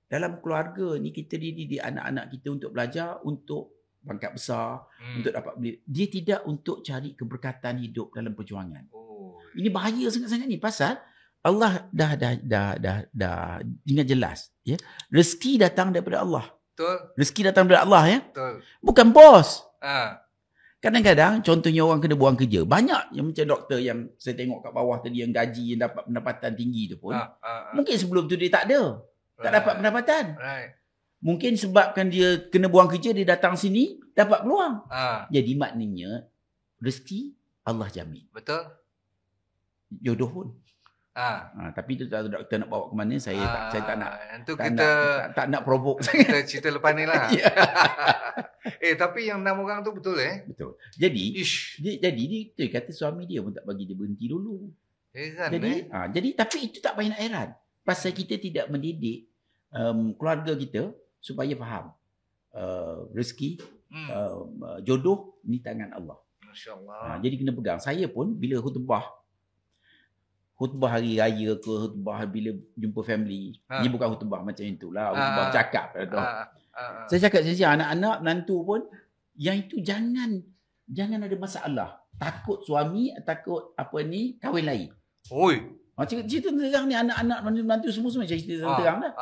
Speaker 1: dalam keluarga ni kita didik anak-anak kita untuk belajar untuk pangkat besar, untuk dapat beli. Dia tidak untuk cari keberkatan hidup dalam perjuangan.
Speaker 2: Oh.
Speaker 1: Ini bahaya sangat-sangat ni pasal Allah dah dengan jelas ya. Rezeki datang daripada Allah.
Speaker 2: Betul.
Speaker 1: Rezeki datang daripada Allah ya.
Speaker 2: Betul.
Speaker 1: Bukan bos.
Speaker 2: Kadang-kadang
Speaker 1: contohnya orang kena buang kerja. Banyak yang macam doktor yang saya tengok kat bawah tadi yang gaji yang dapat pendapatan tinggi tu pun. Mungkin sebelum tu dia tak ada. Tak dapat pendapatan. Mungkin sebabkan dia kena buang kerja, dia datang sini dapat peluang. Jadi maknanya rezeki Allah jamin.
Speaker 2: Betul.
Speaker 1: Jodoh pun. Tapi tu doktor nak bawa ke mana saya tak nak.
Speaker 2: Itu
Speaker 1: tak nak provoke.
Speaker 2: Kita cerita lepas ni lah. Tapi yang 6 orang tu betul
Speaker 1: Betul. Jadi dia kata suami dia pun tak bagi dia berhenti dulu. Jadi tapi itu tak payah nak heran. Pasal kita tidak mendidik keluarga kita supaya faham rezeki, jodoh ni tangan Allah.
Speaker 2: Masya-Allah.
Speaker 1: Jadi kena pegang. Saya pun bila khutbah hari raya ke, khutbah bila jumpa family, ni bukan khutbah macam itulah, khutbah cakap. Saya cakap saya anak-anak menantu pun yang itu jangan ada masalah. Takut suami, takut kahwin lain. Cerita terang ni anak-anak menantu semua cerita terang dah.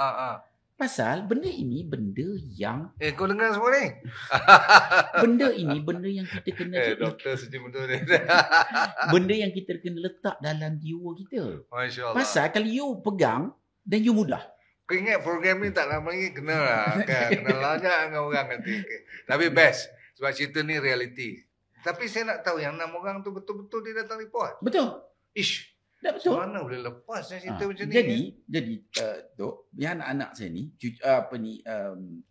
Speaker 1: Pasal benda ini benda yang
Speaker 2: kau dengar semua ni?
Speaker 1: benda yang kita kena
Speaker 2: doktor sejuk betul ni.
Speaker 1: Benda yang kita kena letak dalam jiwa kita.
Speaker 2: Masya-Allah.
Speaker 1: Pasal kalau you pegang dan you mudah.
Speaker 2: Kau ingat program ni tak lama lagi kena lah. Kena banyak dengan orang nanti. Tapi best sebab cerita ni reality. Tapi saya nak tahu yang 6 orang tu betul-betul dia datang report.
Speaker 1: Betul.
Speaker 2: Ish.
Speaker 1: Tak betul.
Speaker 2: Mana boleh lepas cerita macam ni?
Speaker 1: Jadi Tok, yang anak-anak saya ni,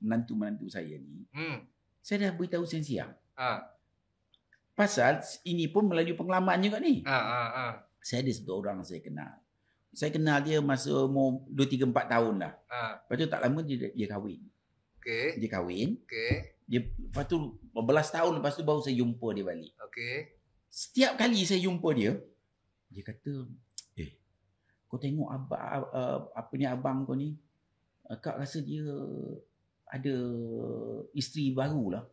Speaker 1: menantu-menantu saya ni, saya dah beritahu siang-siang. Pasal ini pun melalui pengalaman juga ni. Saya ada satu orang saya kenal. Saya kenal dia masa umur 2, 3, 4 tahun lah. Lepas tu tak lama dia kahwin.
Speaker 2: Okay.
Speaker 1: Dia kahwin.
Speaker 2: Okay.
Speaker 1: Lepas tu beberapa tahun lepas tu baru saya jumpa dia balik.
Speaker 2: Okay.
Speaker 1: Setiap kali saya jumpa dia kata, kau tengok abang kau ni, Kak rasa dia ada isteri baru lah.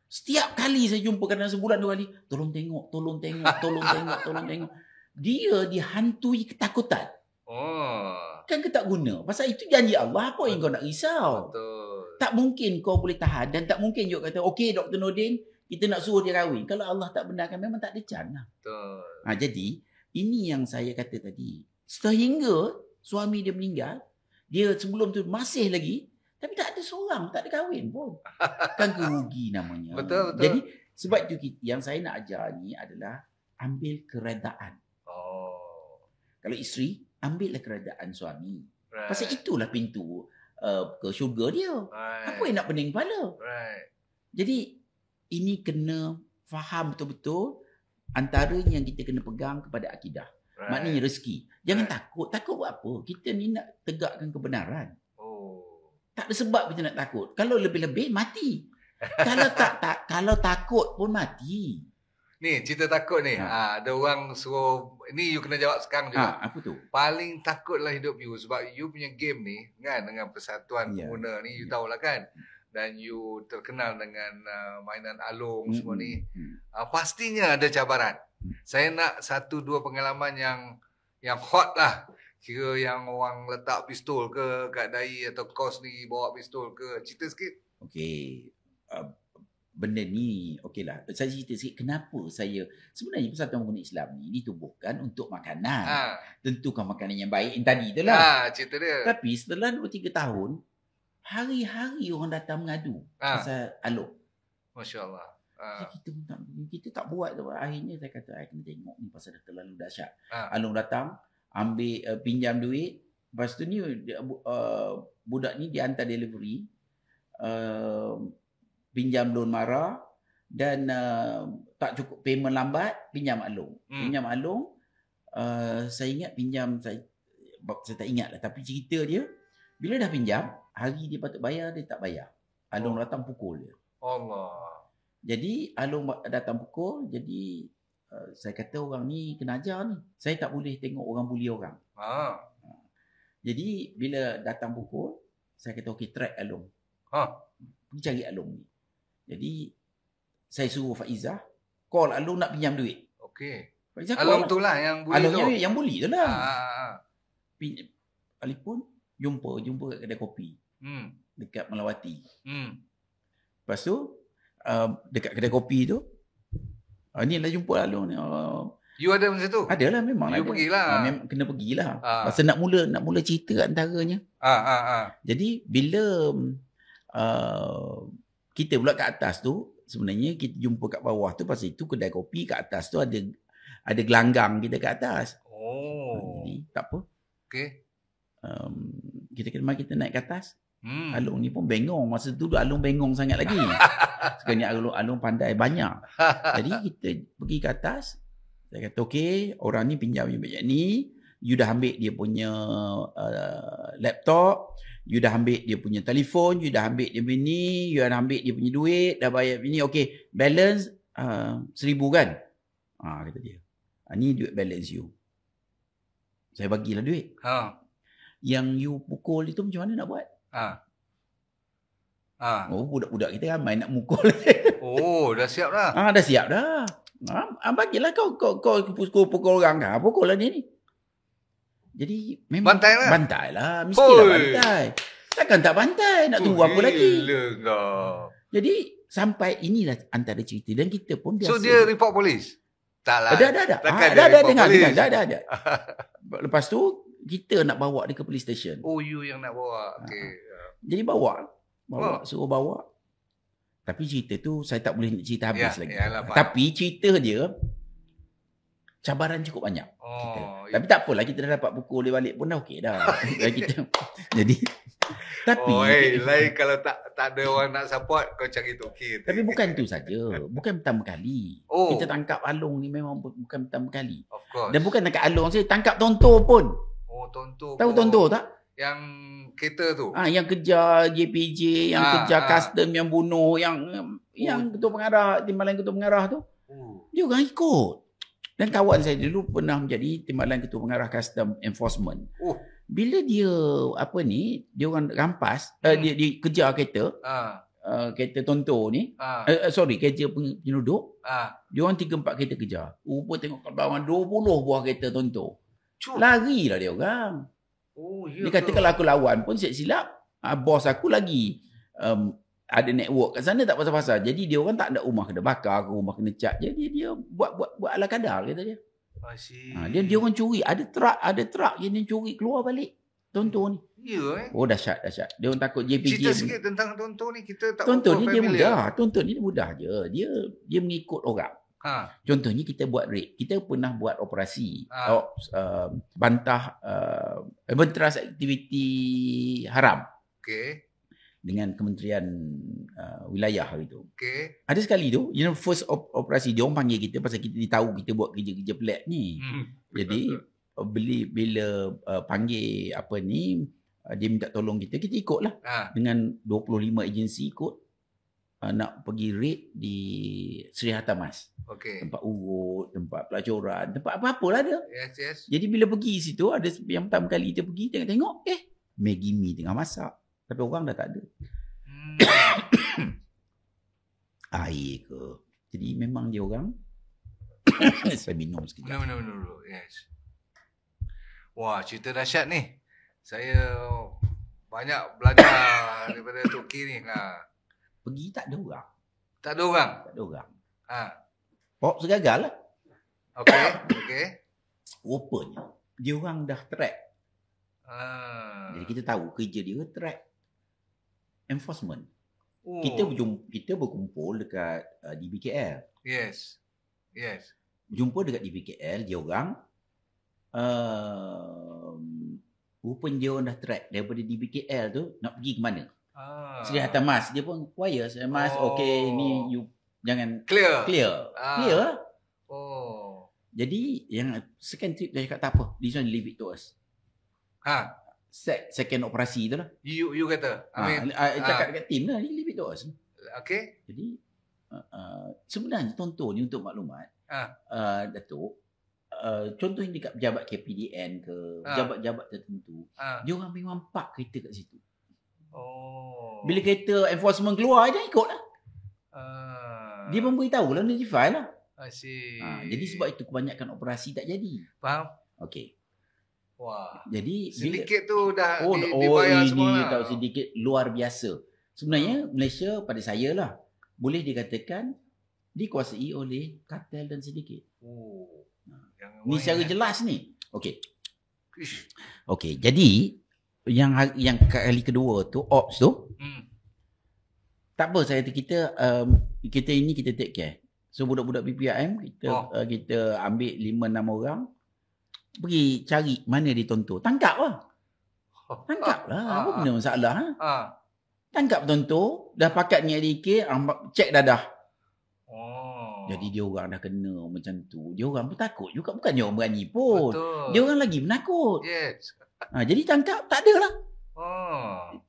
Speaker 1: Setiap kali saya jumpa kadang sebulan 2 kali, tolong tengok. Dia dihantui ketakutan. Kan ke tak guna. Pasal itu janji Allah, apa yang kau nak risau?
Speaker 2: Betul.
Speaker 1: Tak mungkin kau boleh tahan dan tak mungkin juga kata, okey Dr. Nordin, kita nak suruh dia kahwin. Kalau Allah tak benarkan, memang tak ada can lah.
Speaker 2: Betul.
Speaker 1: Jadi, ini yang saya kata tadi. Sehingga suami dia meninggal, dia sebelum tu masih lagi, tapi tak ada seorang, tak ada kahwin pun. Kan kerugi namanya.
Speaker 2: Betul.
Speaker 1: Jadi, sebab itu yang saya nak ajar ni adalah ambil keredaan. Kalau isteri, ambillah keredaan suami. Pasal itulah pintu ke syurga dia. Apa yang nak pening kepala? Jadi, ini kena faham betul-betul antaranya yang kita kena pegang kepada akidah. Maknanya rezeki. Jangan takut. Takut buat apa? Kita ni nak tegakkan kebenaran. Tak ada sebab kita nak takut. Kalau lebih-lebih, mati. Kalau takut pun mati.
Speaker 2: Ni, cerita takut ni. Ada orang suruh, ni you kena jawab sekarang juga.
Speaker 1: Apa tu?
Speaker 2: Paling takutlah hidup you. Sebab you punya game ni, kan, dengan Persatuan Pengguna ni, you tahulah kan. Dan you terkenal dengan mainan alung semua ni. Pastinya ada cabaran. Saya nak 1-2 pengalaman yang hot lah. Kira yang orang letak pistol ke kat dahi atau kos ni bawa pistol ke. Cerita sikit.
Speaker 1: Okey. benda ni, okeylah. Saya cerita sikit kenapa sebenarnya Persatuan Pengguna Islam ni ditubuhkan untuk makanan. Tentukan makanan yang baik yang tadi tu lah.
Speaker 2: Cerita dia.
Speaker 1: Tapi setelah 2-3 tahun, hari-hari orang datang mengadu pasal alung.
Speaker 2: Masya Allah.
Speaker 1: Kita tak buat tu. Akhirnya saya kata, saya kena tengok ni pasal dah terlalu dahsyat. Alung datang, ambil pinjam duit. Lepas tu ni, budak ni dia hantar delivery. Pinjam loan mara dan tak cukup payment lambat, pinjam alung. Pinjam alung, saya ingat pinjam, saya tak ingat lah. Tapi cerita dia, bila dah pinjam, hari dia patut bayar, dia tak bayar. Alung datang pukul dia.
Speaker 2: Allah.
Speaker 1: Jadi, alung datang pukul, jadi saya kata orang ni kena ajar ni. Saya tak boleh tengok orang bully orang. Jadi, bila datang pukul, saya kata, okey, track alung. Pergi cari alung ni. Jadi, saya suruh Faizah, call alung nak pinjam duit.
Speaker 2: Okey.
Speaker 1: Faizah
Speaker 2: alung tu lah yang bully
Speaker 1: alung
Speaker 2: tu.
Speaker 1: Yang bully tu lah. Alipun, jumpa kat kedai kopi. Dekat Melawati. Lepas tu, dekat kedai kopi tu, ni lah jumpa alung ni.
Speaker 2: You ada masa tu?
Speaker 1: Adalah, memang
Speaker 2: you
Speaker 1: ada.
Speaker 2: Pergilah.
Speaker 1: Memang kena pergilah. Pasal nak mula cerita antaranya. Jadi, bila kita pula kat atas tu, sebenarnya kita jumpa kat bawah tu, pasal itu kedai kopi kat atas tu ada gelanggang kita kat atas. Jadi, tak apa.
Speaker 2: Okey.
Speaker 1: Kita naik ke atas. Alung ni pun bengong. Masa tu alung bengong sangat lagi. Sekarang alung pandai banyak. Jadi, kita pergi ke atas. Saya kata, okey, orang ni pinjam banyak ni. You dah ambil dia punya laptop. You dah ambil dia punya telefon, you dah ambil dia punya ni, you dah ambil dia punya duit, dah bayar ni. Okey, balance 1,000 kan? Kata dia. Ni duit balance you. Saya bagilah duit. Yang you pukul itu macam mana nak buat? Budak-budak kita ramai nak mukul.
Speaker 2: Dah siap dah.
Speaker 1: Dah siap dah. Bagilah kau pukul orang kan. Pukul lah dia ni. Jadi memang bantai lah. Mestilah bantai. Takkan tak bantai. Nak tunggu apa lagi? Jadi sampai inilah antara cerita. Dan kita pun biasa.
Speaker 2: So dia report polis? Tak lah.
Speaker 1: Ada. Ada dengar. Lepas tu kita nak bawa dia ke police station.
Speaker 2: You yang nak bawa. Okay.
Speaker 1: Jadi suruh bawa. Tapi cerita tu saya tak boleh nak cerita habis lagi. Tapi cerita dia cabaran cukup banyak. Tapi tak apalah, kita dah dapat pukul dia balik pun dah okey dah. Jadi tapi
Speaker 2: lain kalau tak ada orang nak support, kau cari toki.
Speaker 1: Tapi bukan tu saja. Bukan pertama kali. Kita tangkap alung ni memang bukan pertama kali.
Speaker 2: Of course.
Speaker 1: Dan bukan tangkap alung saja, tangkap tontor pun.
Speaker 2: Tontor.
Speaker 1: Tahu tontor tak?
Speaker 2: Yang kereta tu.
Speaker 1: Yang kejar JPJ, yang kejar custom, yang bunuh, yang ketua pengarah, timbalan ketua pengarah tu. Dia orang ikut. Dan kawan saya dulu pernah menjadi timbalan ketua pengarah custom enforcement. Bila dia dia orang rampas, dia kejar kereta, kereta tontor ni, kereta penyelundup, dia orang 3-4 kereta kejar. Rupa tengok kat bawah 20 buah kereta tontor. Larilah dia orang. Dia kata kalau aku lawan pun silap, bos aku lagi ada network kat sana tak pasal-pasal. Jadi dia orang tak ada rumah kena bakar, rumah kena cat. Jadi dia buat ala kadar kata dia. Dia orang curi, ada truck yang dia curi keluar balik tonton ni. Dahsyat. Dia orang takut JPJ.
Speaker 2: Cerita sikit tentang tonton ni, kita tak
Speaker 1: tonton ni dia mudah. Tonton ni mudah je. Dia mengikut orang. Contohnya kita buat raid. Kita pernah buat operasi bantah benteras aktiviti haram.
Speaker 2: Okey.
Speaker 1: Dengan Kementerian Wilayah itu.
Speaker 2: Okay.
Speaker 1: Ada sekali tu, first operasi dia orang panggil kita pasal kita tahu kita buat kerja-kerja pelik ni. Jadi bila panggil dia minta tolong kita ikutlah. Dengan 25 agensi ikut nak pergi raid di Seri Hartamas. Tempat urut, tempat pelacuran, tempat apa-apalah dia.
Speaker 2: Yes.
Speaker 1: Jadi bila pergi situ, ada yang pertama kali kita pergi tengok Maggi mee tengah masak. Tapi orang dah tak ada. Air ke. Jadi memang dia orang. Saya minum sekejap.
Speaker 2: Minum dulu. Yes. Wah, cerita dahsyat ni. Saya banyak belajar daripada Toki ni.
Speaker 1: Pergi tak ada orang.
Speaker 2: Tak ada orang.
Speaker 1: Tak ada orang.
Speaker 2: Pop
Speaker 1: segagal lah.
Speaker 2: Okey.
Speaker 1: Rupanya dia orang dah track. Jadi kita tahu kerja dia track enforcement. Kita berkumpul dekat DBKL.
Speaker 2: Yes.
Speaker 1: Jumpa dekat DBKL, dia orang rupanya dia orang dah track daripada DBKL tu nak pergi ke mana. Sedia hantar mas, dia pun wire saya mas, okey ni you jangan clear. Clear lah. Jadi yang second trip dia cakap tak apa, this one leave it to us. Second operasi tu lah.
Speaker 2: You kata.
Speaker 1: Cakap dekat team lah, leave it to us.
Speaker 2: Okay.
Speaker 1: Jadi sebenarnya contoh ni untuk maklumat, Datuk, contoh ni dekat pejabat KPDN ke, pejabat-pejabat tertentu, dia orang memang park kereta kat situ. Bila kereta enforcement keluar, dia ikut lah. Dia pun beritahu lah, notify lah.
Speaker 2: I see.
Speaker 1: Jadi sebab itu kebanyakan operasi tak jadi.
Speaker 2: Faham?
Speaker 1: Okey.
Speaker 2: Wah.
Speaker 1: Jadi
Speaker 2: sedikit tu dah dibayar semua lah.
Speaker 1: Tahu sedikit luar biasa. Sebenarnya Malaysia pada saya lah boleh dikatakan dikuasai oleh kartel dan sedikit. Ni secara jelas ni. Okey. Okey, jadi yang kali kedua tu ops tu. Tak apa, saya kita ini kita take care. So budak-budak PPIM kita ambil 5-6 orang pergi cari mana dia tonton. Tangkap lah. Apa benda masalah Tangkap tonton, dah pakat ni ADK, cek dadah. Jadi dia orang dah kena macam tu. Dia orang pun takut juga, bukan dia orang berani pun. Betul. Dia orang lagi menakut.
Speaker 2: Yes.
Speaker 1: Jadi tangkap tak ada lah.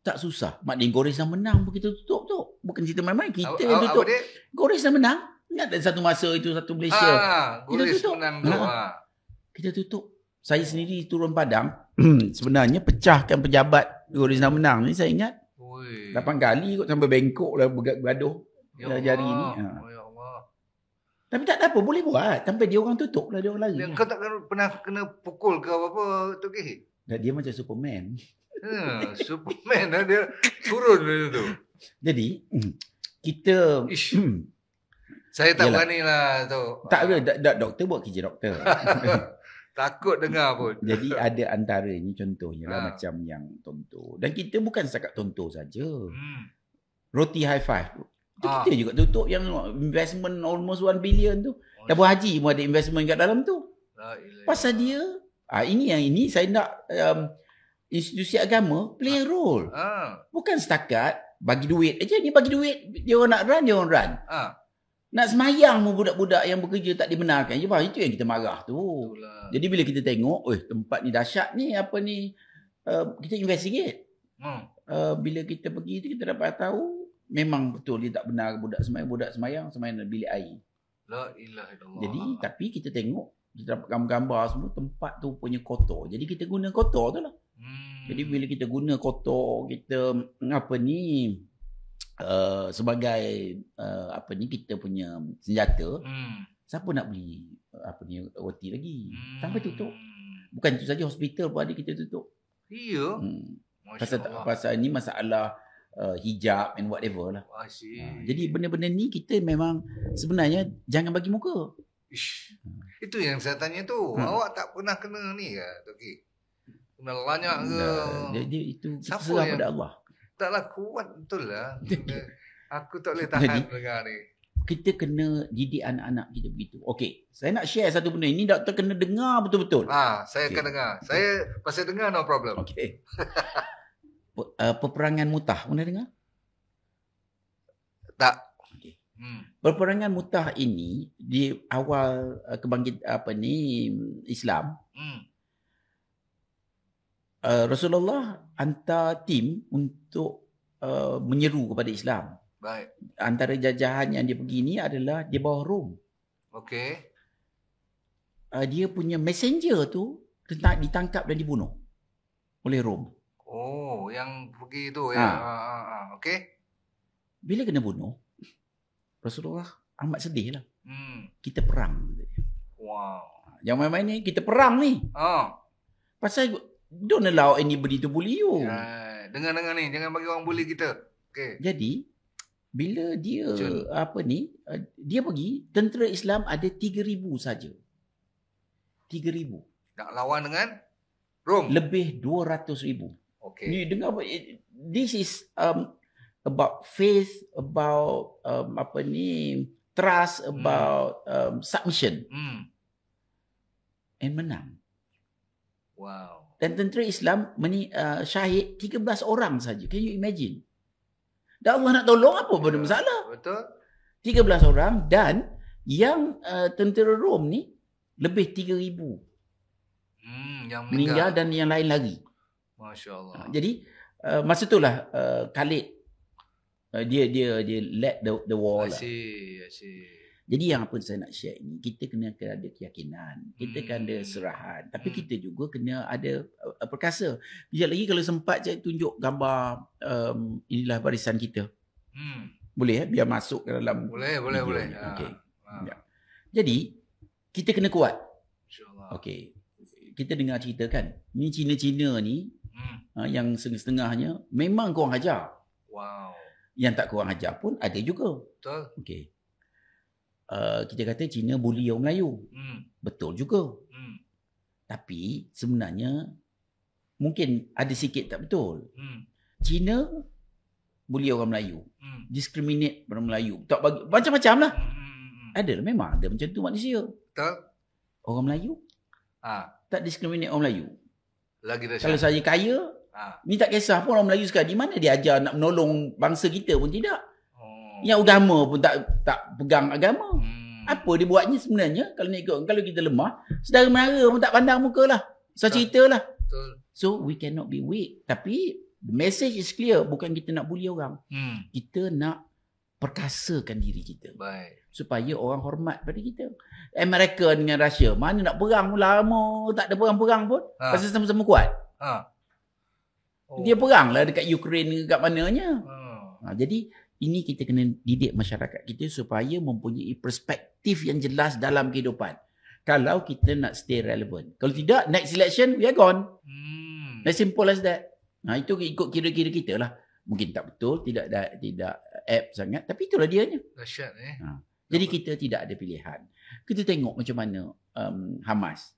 Speaker 1: Tak susah. Mak dia Gores dah menang pun kita tutup tu. Bukan cerita main-main, kita yang tutup. Gores dah menang. Ingat satu masa itu satu Malaysia.
Speaker 2: Gores menang tu.
Speaker 1: Kita tutup. Saya sendiri turun padang. Sebenarnya pecahkan pejabat Gores dah menang ni saya ingat. 8 kali kot sampai bengkok lah bergaduh. Jari ni.
Speaker 2: Ya Allah.
Speaker 1: Tapi tak ada apa, boleh buat. Sampai dia orang tutup lah, dia orang lari.
Speaker 2: Kau tak pernah kena pukul ke apa-apa tu ke?
Speaker 1: Dia macam Superman.
Speaker 2: Superman dia turun tu.
Speaker 1: Jadi kita
Speaker 2: saya tak berani lah tu.
Speaker 1: Tak ada, doktor buat kerja doktor.
Speaker 2: Takut dengar pun.
Speaker 1: Jadi ada antara ni contohnya lah macam yang tonton. Dan kita bukan setakat tonton saja. Roti high five tu. Kita juga tutup yang investment almost 1 billion tu. Dapur Haji pun ada investment kat dalam tu. Pasal dia ini saya nak institusi agama play a role. Bukan setakat bagi duit aja. Ni bagi duit, dia orang nak run, dia orang run. Nak semayang pun budak-budak yang bekerja tak dibenarkan. Itu yang kita marah tu. Itulah. Jadi bila kita tengok, tempat ni dahsyat ni, apa ni, kita investigate. Bila kita pergi tu, kita dapat tahu, memang betul dia tak benar budak semayang dalam bilik air.
Speaker 2: La ilaha illallah.
Speaker 1: Jadi, tapi kita tengok, kita dapat gambar-gambar semua, tempat tu punya kotor. Jadi kita guna kotor tu lah. Jadi bila kita guna kotor, kita sebagai kita punya senjata, siapa nak beli roti lagi? Sampai tutup. Bukan itu saja, hospital pun ada kita tutup.
Speaker 2: Iya.
Speaker 1: Pasal ni masalah hijab and whatever lah. Jadi benda-benda ni kita memang sebenarnya jangan bagi muka.
Speaker 2: Itu yang saya tanya tu. Awak tak pernah kena ni ke, Toki? Kena lanyak ke?
Speaker 1: Jadi itu serah pada Allah.
Speaker 2: Taklah kuat betul lah. Aku tak boleh tahan dengar ni.
Speaker 1: Kita kena didik anak-anak kita begitu. Okey, saya nak share satu benda. Ini doktor kena dengar betul-betul.
Speaker 2: Saya akan dengar. Saya pasal dengar no problem.
Speaker 1: Okey. Peperangan Mutah, pernah dengar?
Speaker 2: Tak.
Speaker 1: Okay. Peperangan Mutah ini di awal Islam. Rasulullah hantar tim untuk menyeru kepada Islam.
Speaker 2: Baik.
Speaker 1: Antara jajahan yang dia pergi ni adalah dia bawa Rom.
Speaker 2: Okey.
Speaker 1: Dia punya messenger tu ditangkap dan dibunuh oleh Rom.
Speaker 2: Oh, yang pergi tu ya. Okey.
Speaker 1: Bila kena bunuh, Rasulullah amat sedih lah. Kita perang.
Speaker 2: Wow.
Speaker 1: Yang main-main ni kita perang ni. Pasal don't allow anybody to bully you.
Speaker 2: Dengar ni, jangan bagi orang bully kita. Okay.
Speaker 1: Jadi Bila dia dia pergi, tentera Islam ada 3,000 saja. 3,000.
Speaker 2: Nak lawan dengan Rom.
Speaker 1: Lebih 200,000.
Speaker 2: Okay.
Speaker 1: Ni dengar, this is about faith, about trust, about submission. And menang.
Speaker 2: Wow.
Speaker 1: Dan tentera Islam syahid 13 orang saja. Can you imagine? Dan Allah nak tolong, apa benda masalah?
Speaker 2: Betul.
Speaker 1: 13 orang, dan yang tentera Rom ni lebih 3,000.
Speaker 2: Yang
Speaker 1: meninggal dan yang lain lagi.
Speaker 2: Masya Allah.
Speaker 1: Jadi masa itulah Khalid dia led the war lah.
Speaker 2: I see.
Speaker 1: Jadi yang apa saya nak share ni, kita kena ada keyakinan, kita kena ada serahan, tapi kita juga kena ada perkasa. Sekejap lagi kalau sempat saya tunjuk gambar inilah barisan kita. Boleh biar masuk ke dalam.
Speaker 2: Boleh.
Speaker 1: Okey. Ya. Jadi kita kena kuat.
Speaker 2: Insya-Allah.
Speaker 1: Okey. Kita dengar cerita kan, ni Cina-Cina ni yang setengah-setengahnya memang kurang ajar.
Speaker 2: Wow.
Speaker 1: Yang tak kurang ajar pun ada juga.
Speaker 2: Betul.
Speaker 1: Okey. Kita kata Cina bully orang Melayu. Betul juga. Tapi sebenarnya mungkin ada sikit tak betul. Cina bully orang Melayu. Discriminate orang Melayu. Tak bagi macam-macam lah. Ada memang ada macam tu manusia.
Speaker 2: Betul.
Speaker 1: Orang Melayu tak discriminate orang Melayu.
Speaker 2: Lagi dah.
Speaker 1: Kalau saya kaya, ni tak kisah pun orang Melayu sekarang. Di mana dia ajar nak menolong bangsa kita pun tidak. Yang agama pun tak pegang agama. Apa dia buatnya sebenarnya? Kalau kita lemah, saudara mara pun tak pandang muka lah. Saya cerita lah. So we cannot be weak. Tapi the message is clear. Bukan kita nak bully orang. Kita nak perkasakan diri kita.
Speaker 2: Baik.
Speaker 1: Supaya orang hormat pada kita. Amerika dengan Russia, mana nak perang lama, tak ada perang-perang pun. Pasal sama-sama kuat. Dia perang lah dekat Ukraine, dekat mananya. Jadi ini kita kena didik masyarakat kita supaya mempunyai perspektif yang jelas dalam kehidupan. Kalau kita nak stay relevant. Kalau tidak, next election we are gone. As simple as that. Itu ikut kira-kira kita lah. Mungkin tak betul, tidak apt sangat, tapi itulah dianya.
Speaker 2: Dahsyat
Speaker 1: Jadi kita tidak ada pilihan. Kita tengok macam mana Hamas.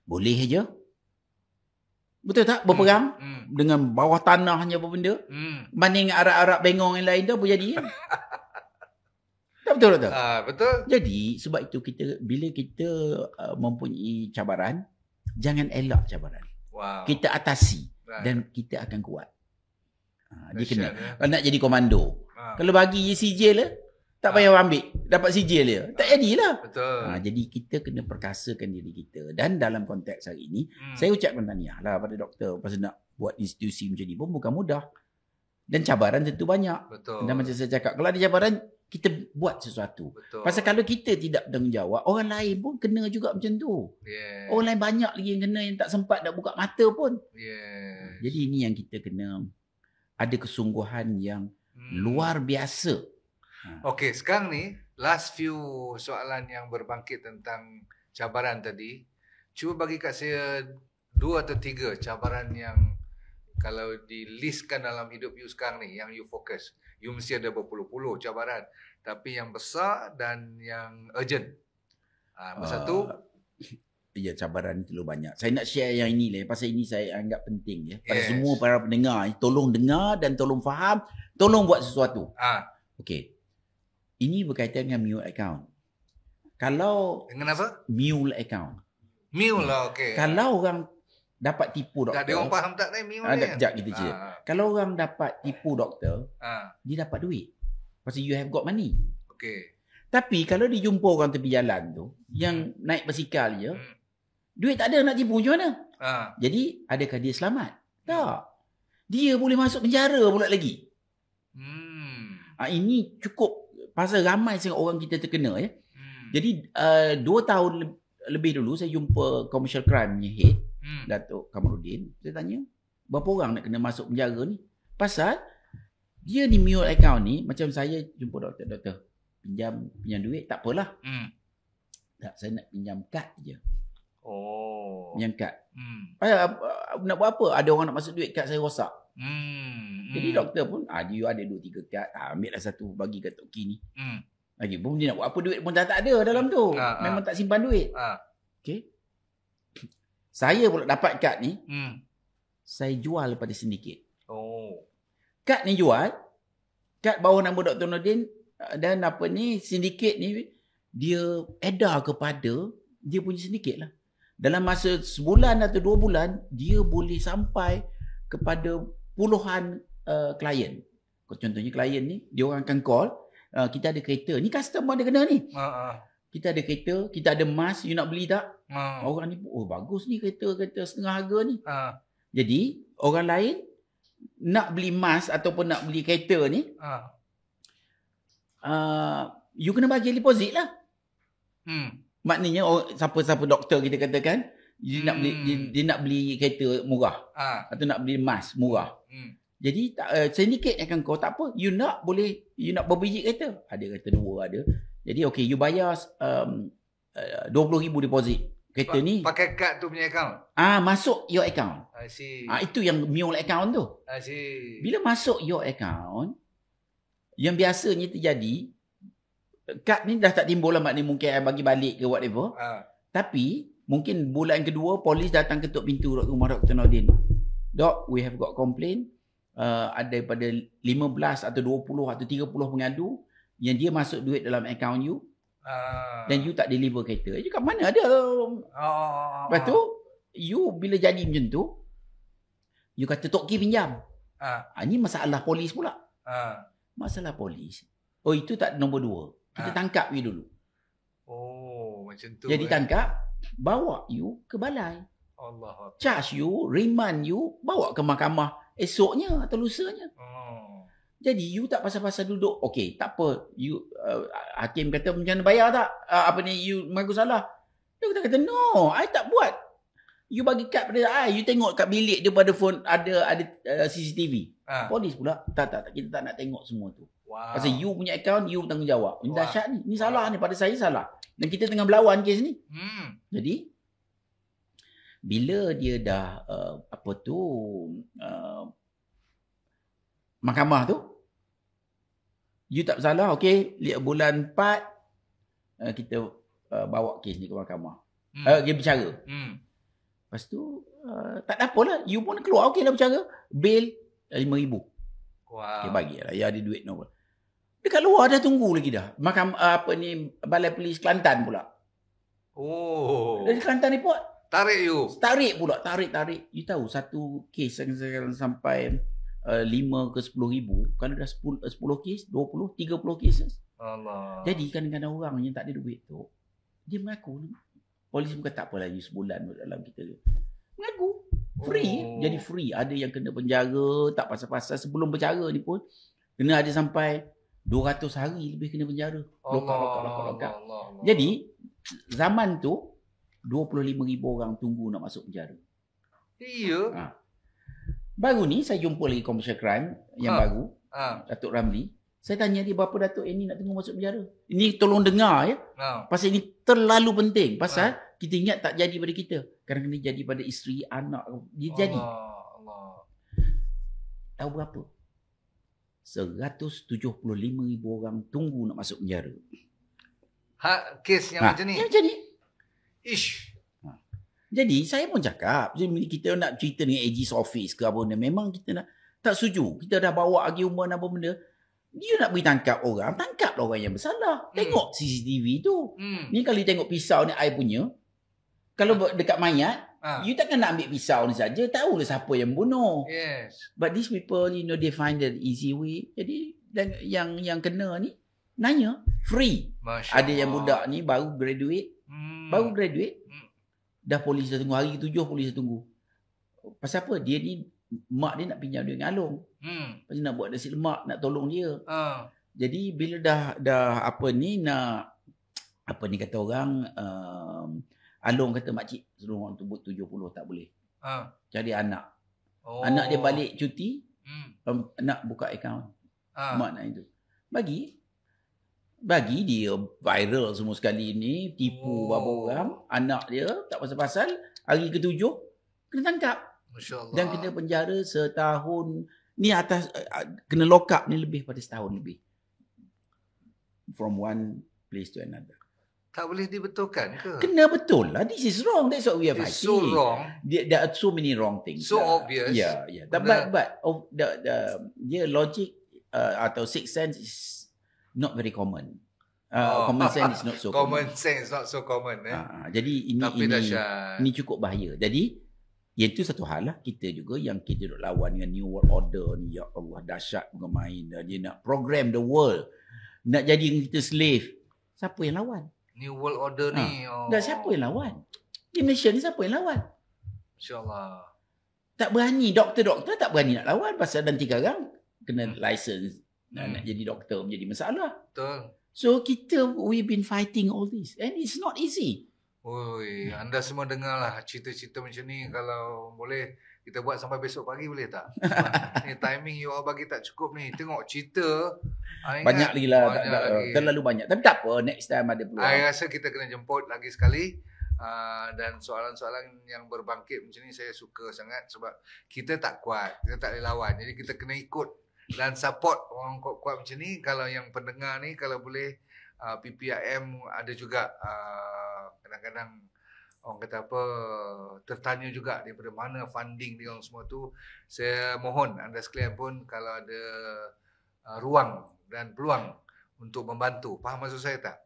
Speaker 1: Boleh aja. Betul tak? Berperang dengan bawah tanahnya apa benda. Banding Arab-Arab bengong yang lain tu apa jadi? Tak betul tak?
Speaker 2: Betul.
Speaker 1: Jadi sebab itu bila kita mempunyai cabaran, jangan elak cabaran.
Speaker 2: Wow.
Speaker 1: Kita atasi dan kita akan kuat. Dia kena. Kalau nak jadi komando. Kalau bagi je sijil lah, tak payah ambil. Dapat sijil dia. Tak jadilah.
Speaker 2: Betul.
Speaker 1: Jadi kita kena perkasakan diri kita. Dan dalam konteks hari ini, saya ucapkan tahniah lah pada doktor. Pasal nak buat institusi macam ni pun bukan mudah. Dan cabaran tentu banyak.
Speaker 2: Betul.
Speaker 1: Dan macam saya cakap, kalau ada cabaran, kita buat sesuatu.
Speaker 2: Betul.
Speaker 1: Pasal kalau kita tidak bertanggungjawab, orang lain pun kena juga macam tu.
Speaker 2: Yeah.
Speaker 1: Orang lain banyak lagi yang kena, yang tak sempat nak buka mata pun.
Speaker 2: Yeah.
Speaker 1: Jadi ini yang kita kena ada kesungguhan yang luar biasa.
Speaker 2: Okey, sekarang ni last few soalan yang berbangkit tentang cabaran tadi. Cuba bagi kat saya 2 atau 3 cabaran yang kalau di-listkan dalam hidup you sekarang ni, yang you fokus. You mesti ada berpuluh-puluh cabaran. Tapi yang besar dan yang urgent. Nombor satu.
Speaker 1: Ya, cabaran terlalu banyak. Saya nak share yang ini lah. Pasal ini saya anggap penting. Pada semua para pendengar. Tolong dengar dan tolong faham. Tolong buat sesuatu. Okey. Ini berkaitan dengan mule account. Kalau...
Speaker 2: Dengan apa?
Speaker 1: Mule account.
Speaker 2: Mule lah, okey.
Speaker 1: Kalau orang dapat tipu doktor...
Speaker 2: Tak ada orang faham tak ni mule ni?
Speaker 1: Sekejap kita cerita. Kalau orang dapat tipu doktor, dia dapat duit. Pasal you have got money.
Speaker 2: Okey.
Speaker 1: Tapi kalau dia jumpa orang tepi jalan tu, yang naik basikal je, duit tak ada, nak tipu macam mana? Jadi, adakah dia selamat? Tak. Dia boleh masuk penjara pula lagi. Ini cukup... Pasal ramai sangat orang kita terkena ya. Jadi 2 tahun lebih dulu saya jumpa commercial crime punya head, Datuk Kamarudin. Saya tanya, berapa orang nak kena masuk penjara ni? Pasal dia ni mule account ni, macam saya jumpa doktor, pinjam duit, tak apalah. Tak, saya nak pinjam kad je. Pinjam kad. Nak buat apa? Ada orang nak masuk duit, kad saya rosak. Jadi doktor pun, you ada 2-3 kad, ambil lah satu, bagi kat Tok Ki ni. Lagi pun dia nak buat apa, duit pun tak ada dalam tu. Memang tak simpan duit. Okay. Saya pula dapat kad ni, saya jual pada sindiket. Kad ni jual, kad bawah nama Dr. Nordin, dan sindiket ni, dia edar kepada dia punya sindiket lah. Dalam masa sebulan atau 2 bulan, dia boleh sampai kepada puluhan klien. Contohnya klien ni, dia orang akan call, kita ada kereta. Ni customer dia kena ni. Kita ada kereta, kita ada emas, you nak beli tak? Orang ni, bagus ni kereta setengah harga ni. Jadi, orang lain nak beli emas ataupun nak beli kereta ni, you kena bagi deposit lah. Maknanya siapa-siapa doktor kita katakan, dia nak beli kereta murah atau nak beli emas murah. Jadi sindiket akan kau tak apa, you nak berbiji kereta. Ada kereta 2 ada. Jadi okay, you bayar 20,000 deposit. Kereta ni
Speaker 2: pakai kad tu punya account.
Speaker 1: Masuk your account.
Speaker 2: I see.
Speaker 1: Itu yang mule account tu.
Speaker 2: I see.
Speaker 1: Bila masuk your account, yang biasanya terjadi, kad ni dah tak timbul lah, maknanya mungkin bagi balik ke whatever. Tapi mungkin bulan kedua polis datang ketuk pintu rumah Dr. Nordin. Dok, we have got complaint. Ada pada 15 atau 20 atau 30 pengadu yang dia masuk duit dalam account you. Dan you tak deliver kereta. You kat mana ada? Lepas tu, you bila jadi macam tu, you kata Tok Ki pinjam. Ini masalah polis pula. Masalah polis. Itu tak nombor 2. Kita tangkap you dulu.
Speaker 2: Macam tu.
Speaker 1: Jadi tangkap, bawa you ke balai.
Speaker 2: Allah.
Speaker 1: Charge you, remand you, bawa ke mahkamah esoknya atau lusanya. Jadi you tak pasal-pasal duduk. Okey, tak apa. You hakim kata macam mana bayar tak? You mengaku salah. Dia kata no, I tak buat. You bagi kad pada I, you tengok kat bilik dia pada phone ada CCTV. Polis pula, tak kita tak nak tengok semua tu. Wow. Pasal you punya account, you bertanggungjawab. Ini dahsyat ni. Ni salah ni, pada saya salah. Dan kita tengah berlawan kes ni. Jadi bila dia dah mahkamah tu, you tak bersalah, okey, bulan 4 kita bawa kes ni ke mahkamah. Dia bercara. Lepas tu tak ada apalah, you pun keluar, okey lah bercara, bail 5,000. Wow. Okay, bagilah, ya ada duit no. Dekat luar dah tunggu lagi dah. Balai Polis Kelantan pula. Dari Kelantan ni pun Tarik pula. You tahu satu kes yang sampai 5 ke 10 ribu. Kalau dah 10 kes, 20, 30 cases. Allah. Jadi kadang-kadang orang yang tak ada duit tu, dia mengaku. Polis pun kata tak apalah, you sebulan dalam kita. Mengaku. Free. Jadi free. Ada yang kena penjara, tak pasal-pasal. Sebelum bercara ni pun, kena ada sampai 200 hari lebih kena penjara. Lokal. Jadi, zaman tu, 25,000 orang tunggu nak masuk penjara.
Speaker 2: Iya.
Speaker 1: Baru ni saya jumpa lagi commercial crime yang baru, Datuk Ramli. Saya tanya dia berapa Datuk ini nak tunggu masuk penjara. Ini tolong dengar ya. Pasal ini terlalu penting. Pasal kita ingat tak jadi pada kita. Kadang-kadang jadi pada isteri, anak. Dia jadi. Tahu berapa? 175,000 orang tunggu nak masuk penjara.
Speaker 2: Kes yang macam ni?
Speaker 1: Yang macam ni.
Speaker 2: Ish.
Speaker 1: Jadi saya pun cakap, kita nak cerita dengan AG's office ke apa benda, memang kita nak tak setuju. Kita dah bawa argument apa benda, dia nak beri tangkap orang, tangkaplah orang yang bersalah. Tengok CCTV tu. Ni kalau you tengok pisau ni I punya, kalau dekat mayat, you takkan nak ambil pisau ni saja, tahulah siapa yang bunuh.
Speaker 2: Yes.
Speaker 1: But these people, they find the easy way. Jadi yang kena ni nanya free. Masya ada Allah. Yang budak ni baru graduate. Dah polis dah tunggu. Hari ke-7 polis dah tunggu. Pasal apa? Dia ni, mak dia nak pinjam duit dengan Along. Pasal nak buat nasi lemak, nak tolong dia. Jadi bila dah kata orang, Along kata makcik suruh orang tu buat 70 tak boleh. Cari anak. Anak dia balik cuti, nak buka akaun. Mak nak itu. Bagi dia viral semua sekali ni, tipu beberapa orang, anak dia tak pasal-pasal, hari ke-7 kena tangkap.
Speaker 2: Masya Allah.
Speaker 1: Dan kena penjara setahun Ni atas kena lock up ni lebih pada setahun lebih. From one place to another.
Speaker 2: Tak boleh dibetulkan ke?
Speaker 1: Kena betul lah. This is wrong. That's what we are fighting.
Speaker 2: It's so wrong.
Speaker 1: There are so many wrong things.
Speaker 2: So obvious.
Speaker 1: Yeah. But the logic atau sixth sense is not very common. Common sense is not so
Speaker 2: common. Common sense not so common.
Speaker 1: Jadi ini cukup bahaya. Jadi itu satu hal lah. Kita juga yang kita duk lawan dengan New World Order ni. Ya Allah, dahsyat bermain. Dia nak program the world. Nak jadi kita slave. Siapa yang lawan?
Speaker 2: New World Order ni.
Speaker 1: Dan siapa yang lawan? Di Malaysia ni siapa yang lawan?
Speaker 2: InsyaAllah.
Speaker 1: Tak berani. Doktor-doktor tak berani nak lawan. Pasal nanti sekarang kena license. Nak jadi doktor menjadi masalah.
Speaker 2: Betul.
Speaker 1: So we've been fighting all this. And it's not easy.
Speaker 2: Oi, anda semua dengarlah cerita-cerita macam ni. Kalau boleh kita buat sampai besok pagi boleh tak? Ni timing you all bagi tak cukup ni. Tengok cerita.
Speaker 1: Banyak lagi lah. Terlalu banyak. Tapi tak apa. Next time ada peluang.
Speaker 2: Saya rasa kita kena jemput lagi sekali. Dan soalan-soalan yang berbangkit macam ni saya suka sangat. Sebab kita tak kuat. Kita tak boleh lawan. Jadi kita kena ikut dan support orang kuat-kuat macam ni. Kalau yang pendengar ni kalau boleh PPIM ada juga kadang-kadang orang kata apa tertanya juga daripada mana funding dia orang semua tu. Saya mohon anda sekalian pun kalau ada ruang dan peluang untuk membantu. Faham maksud saya tak?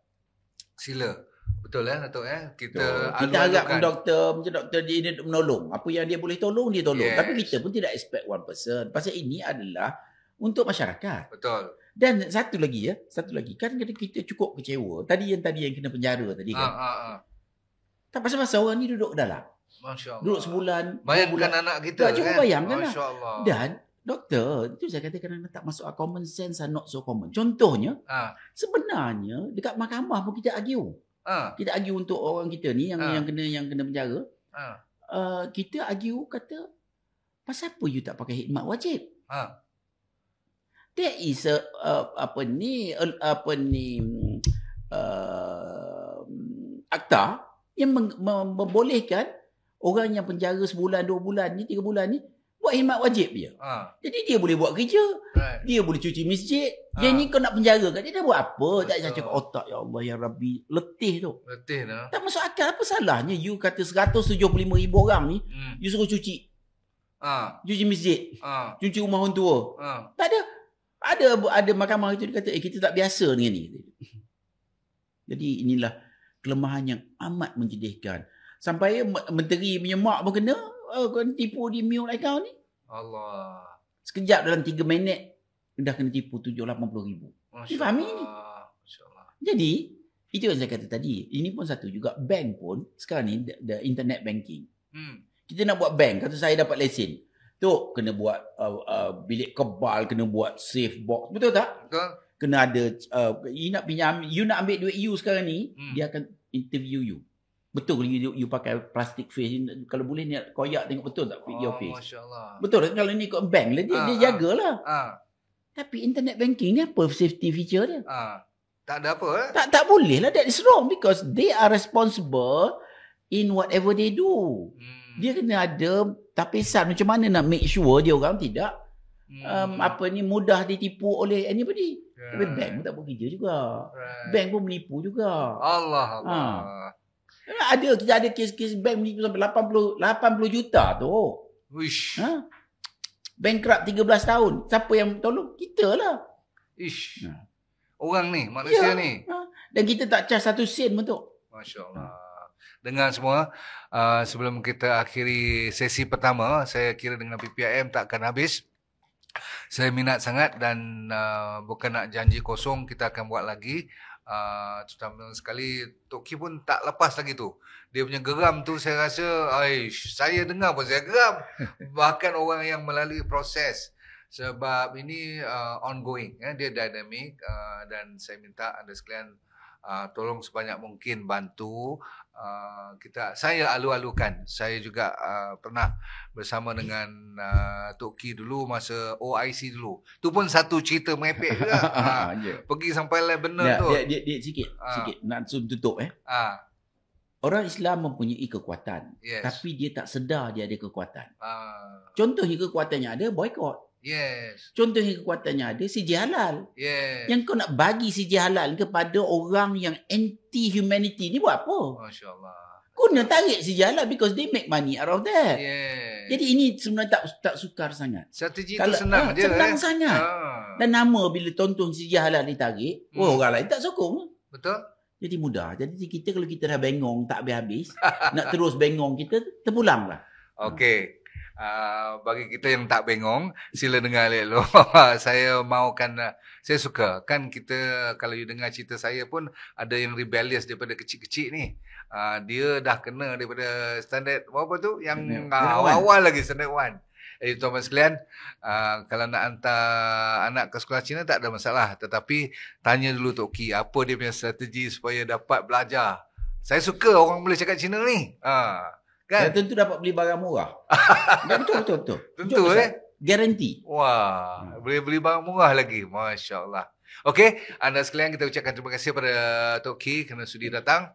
Speaker 2: Sila. Betul Datuk Kita
Speaker 1: harapkan doktor dia menolong. Apa yang dia boleh tolong dia tolong. Yes. Tapi kita pun tidak expect one person. Pasal ini adalah untuk masyarakat.
Speaker 2: Betul.
Speaker 1: Dan satu lagi kan kita cukup kecewa. Tadi yang kena penjara tadi kan. Tak pasal-pasal orang ni duduk dalam.
Speaker 2: Masya-Allah.
Speaker 1: Duduk sebulan.
Speaker 2: Bayangkan anak kita
Speaker 1: kan. Cuba bayangkan lah.
Speaker 2: Masya-Allah.
Speaker 1: Dan doktor, itu saya katakan anak tak masuk common sense and not so common. Contohnya, sebenarnya dekat mahkamah pun kita argue. Kita argue untuk orang kita ni yang kena penjara. Kita argue kata pasal apa you tak pakai khidmat wajib? There is akta yang membolehkan orang yang penjara sebulan, 2 bulan ni, 3 bulan ni buat khidmat wajib dia. Jadi dia boleh buat kerja. Right. Dia boleh cuci masjid. Dia ni kau nak penjara kat dia dah buat apa? Tak cakap otak ya Allah ya Rabbi. Letih tu.
Speaker 2: Letih dah.
Speaker 1: Tak masuk akal. Apa salahnya you kata 175,000 orang ni you suruh cuci. Cuci masjid. Cuci rumah orang tua. Tak ada. Ada mahkamah itu dia kata kita tak biasa dengan ni. Jadi inilah kelemahan yang amat menjedihkan. Sampai menteri punya mak pun kena tipu di mute account ni.
Speaker 2: Allah.
Speaker 1: Sekejap dalam 3 minit dah kena tipu 780,000. Dia faham ini. Jadi itu yang saya kata tadi. Ini pun satu juga. Bank pun sekarang ni the internet banking. Kita nak buat bank. Kata saya dapat lesen. Tu kena buat bilik kebal, kena buat safe box. Betul tak?
Speaker 2: Betul.
Speaker 1: Kena ada you nak ambil duit you sekarang ni, dia akan interview you. Betul you pakai plastic face. Kalau boleh ni koyak tengok betul tak your face.
Speaker 2: Masya-Allah.
Speaker 1: Betul tak? Kalau ni ikut bank lah dia jagalah. Tapi internet banking ni apa safety feature dia?
Speaker 2: Tak ada apa.
Speaker 1: Tak boleh lah. That is wrong because they are responsible in whatever they do. Dia kena ada tapisan macam mana nak make sure dia orang tidak mudah ditipu oleh anybody. Tapi bank pun tak buat kerja juga. Bank pun menipu juga.
Speaker 2: Allah.
Speaker 1: Kita ada kes-kes bank menipu sampai 80 juta tu.
Speaker 2: Wish.
Speaker 1: Bankrupt 13 tahun. Siapa yang tolong? Kita lah.
Speaker 2: Ish. Orang ni, manusia ni.
Speaker 1: Dan kita tak charge 1 sen pun tu.
Speaker 2: Masya-Allah. Dengar semua, sebelum kita akhiri sesi pertama, saya kira dengan PPIM tak akan habis. Saya minat sangat dan bukan nak janji kosong, kita akan buat lagi. Terutama sekali Tok Ki pun tak lepas lagi tu. Dia punya geram tu saya rasa saya dengar pun saya geram. Bahkan orang yang melalui proses. Sebab ini ongoing, dia dynamic dan saya minta anda sekalian tolong sebanyak mungkin bantu. Saya alu-alukan. Saya juga pernah bersama dengan Tok Ki dulu masa OIC dulu. Tu pun satu cerita merepek juga. Pergi sampai lah benar tu.
Speaker 1: Dia sikit nak tutup Orang Islam mempunyai kekuatan, tapi dia tak sedar dia ada kekuatan. Contohnya kekuatan yang ada boykot.
Speaker 2: Yes.
Speaker 1: Contoh yang kekuatannya ada, CJ Halal.
Speaker 2: Yes.
Speaker 1: Yang kau nak bagi CJ Halal kepada orang yang anti-humanity ni buat apa?
Speaker 2: Masya Allah.
Speaker 1: Guna tarik CJ Halal because they make money out of that.
Speaker 2: Yes.
Speaker 1: Jadi ini sebenarnya tak sukar sangat.
Speaker 2: Strategi tu senang je.
Speaker 1: Senang sangat. Dan nama bila tonton CJ Halal ditarik, orang lain tak sokong.
Speaker 2: Betul.
Speaker 1: Jadi mudah. Jadi kita kalau kita dah bengong tak habis-habis, nak terus bengong kita, terpulang lah.
Speaker 2: Okey. Bagi kita yang tak bengong, sila dengar elok. Saya saya suka. Kan kita, kalau you dengar cerita saya pun, ada yang rebellious daripada kecil-kecil ni. Dia dah kena daripada standard, apa tu? Yang awal-awal lagi, standard 1. Tuan-tuan sekalian, kalau nak hantar anak ke sekolah Cina tak ada masalah. Tetapi, tanya dulu Tok Ki, apa dia punya strategi supaya dapat belajar. Saya suka orang boleh cakap Cina ni.
Speaker 1: Kan? Dan tentu dapat beli barang murah. Betul.
Speaker 2: Tentu
Speaker 1: Garanti.
Speaker 2: Wah, boleh beli barang murah lagi. Masya Allah. Okey, anda sekalian kita ucapkan terima kasih pada Tok Ki kerana sudi datang.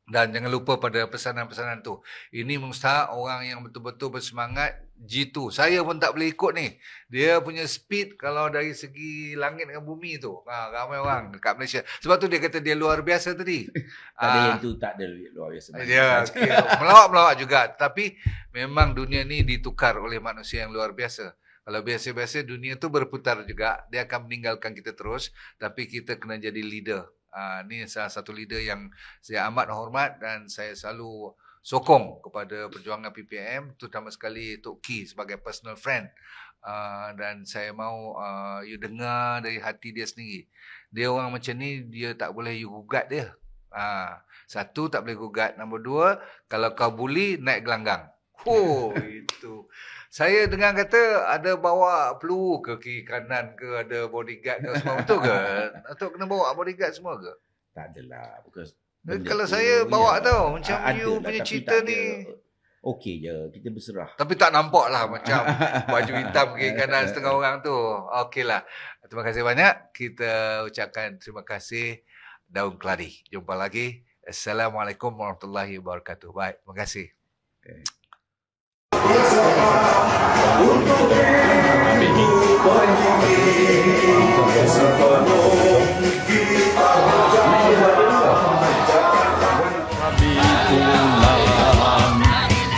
Speaker 2: Dan jangan lupa pada pesanan-pesanan tu. Ini mustahak orang yang betul-betul bersemangat G2. Saya pun tak boleh ikut ni. Dia punya speed kalau dari segi langit dengan bumi tu. Ramai orang dekat Malaysia. Sebab tu dia kata dia luar biasa tadi.
Speaker 1: Ada yang tu tak ada luar biasa.
Speaker 2: Ya, okay. Melawak-melawak juga. Tapi memang dunia ni ditukar oleh manusia yang luar biasa. Kalau biasa-biasa dunia tu berputar juga. Dia akan meninggalkan kita terus. Tapi kita kena jadi leader. Ini salah satu leader yang saya amat hormat dan saya selalu sokong kepada perjuangan PPM, terutama sekali Tok Ki sebagai personal friend. Dan saya mahu you dengar dari hati dia sendiri. Dia orang macam ni, dia tak boleh you gugat dia. Satu, tak boleh gugat. Nombor dua, kalau kau bully, naik gelanggang. Itu. Saya dengar kata ada bawa peluru ke kiri kanan ke, ada bodyguard ke semua. Betul ke? Atau kena bawa bodyguard semua ke?
Speaker 1: Tak adalah.
Speaker 2: Kalau saya bawa tau, macam you punya cerita ni.
Speaker 1: Okey je, kita berserah.
Speaker 2: Tapi tak nampak lah macam baju hitam kiri kanan setengah orang tu. Okey lah. Terima kasih banyak. Kita ucapkan terima kasih Daun Keladi. Jumpa lagi. Assalamualaikum warahmatullahi wabarakatuh. Baik, terima kasih. Okay.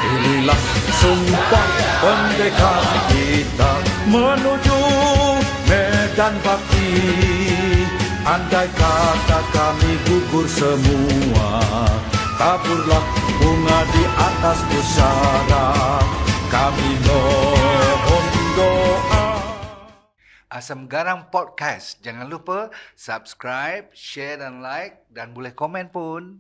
Speaker 3: Inilah sumpah pendekar kita menuju medan bakti. Andai kata kami gugur semua, taburlah bunga di atas pusara. Kami mohon doa.
Speaker 2: Asam Garam Podcast. Jangan lupa subscribe, share dan like dan boleh komen pun.